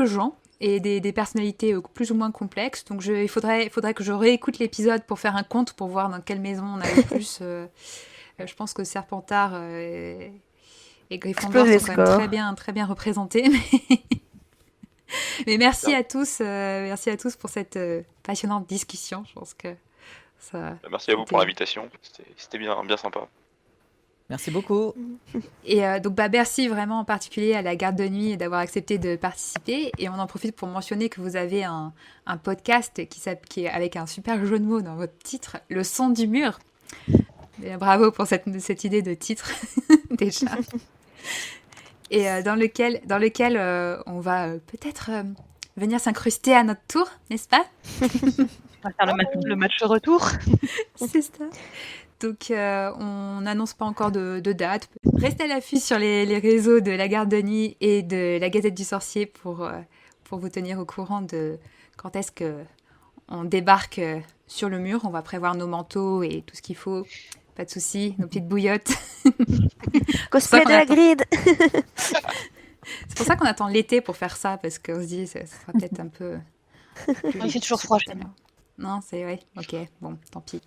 gens et des personnalités plus ou moins complexes. Donc il faudrait que je réécoute l'épisode pour faire un compte pour voir dans quelle maison on a le plus. Je pense que Serpentard et Gryffondor Explose les sont quand même scores. très bien représentés. Mais merci à tous pour cette passionnante discussion. Je pense que ça. Merci à vous pour l'invitation, c'était bien sympa. Merci beaucoup. Et donc, bah, merci vraiment en particulier à la garde de nuit d'avoir accepté de participer. Et on en profite pour mentionner que vous avez un podcast qui est avec un super jeu de mots dans votre titre, Le son du mur. Et bravo pour cette idée de titre, déjà. Et dans lequel on va peut-être venir s'incruster à notre tour, n'est-ce pas? On va faire le match retour. C'est ça. Donc, on n'annonce pas encore de date. Restez à l'affût sur les réseaux de la Garde de Nuit et de la Gazette du Sorcier pour vous tenir au courant de quand est-ce qu'on débarque sur le mur. On va prévoir nos manteaux et tout ce qu'il faut. Pas de soucis, nos petites bouillottes. Cosplay de la grid. C'est pour ça qu'on attend l'été pour faire ça, parce qu'on se dit ça sera peut-être un peu... Il fait toujours froid chez nous. Non, c'est vrai. Ok, bon, tant pis.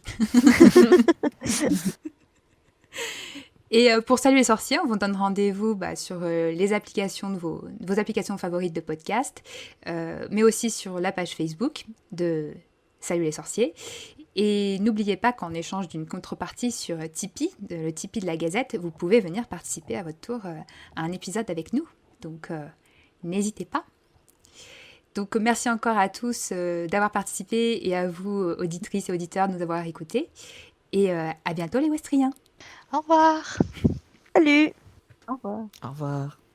Et pour Salut les sorciers, on vous donne rendez-vous sur les applications de vos applications favorites de podcast, mais aussi sur la page Facebook de Salut les sorciers. Et n'oubliez pas qu'en échange d'une contrepartie sur Tipeee, le Tipeee de la Gazette, vous pouvez venir participer à votre tour à un épisode avec nous. Donc n'hésitez pas. Donc merci encore à tous d'avoir participé et à vous, auditrices et auditeurs, de nous avoir écoutés. Et à bientôt les Westriens. Au revoir. Salut. Au revoir. Au revoir.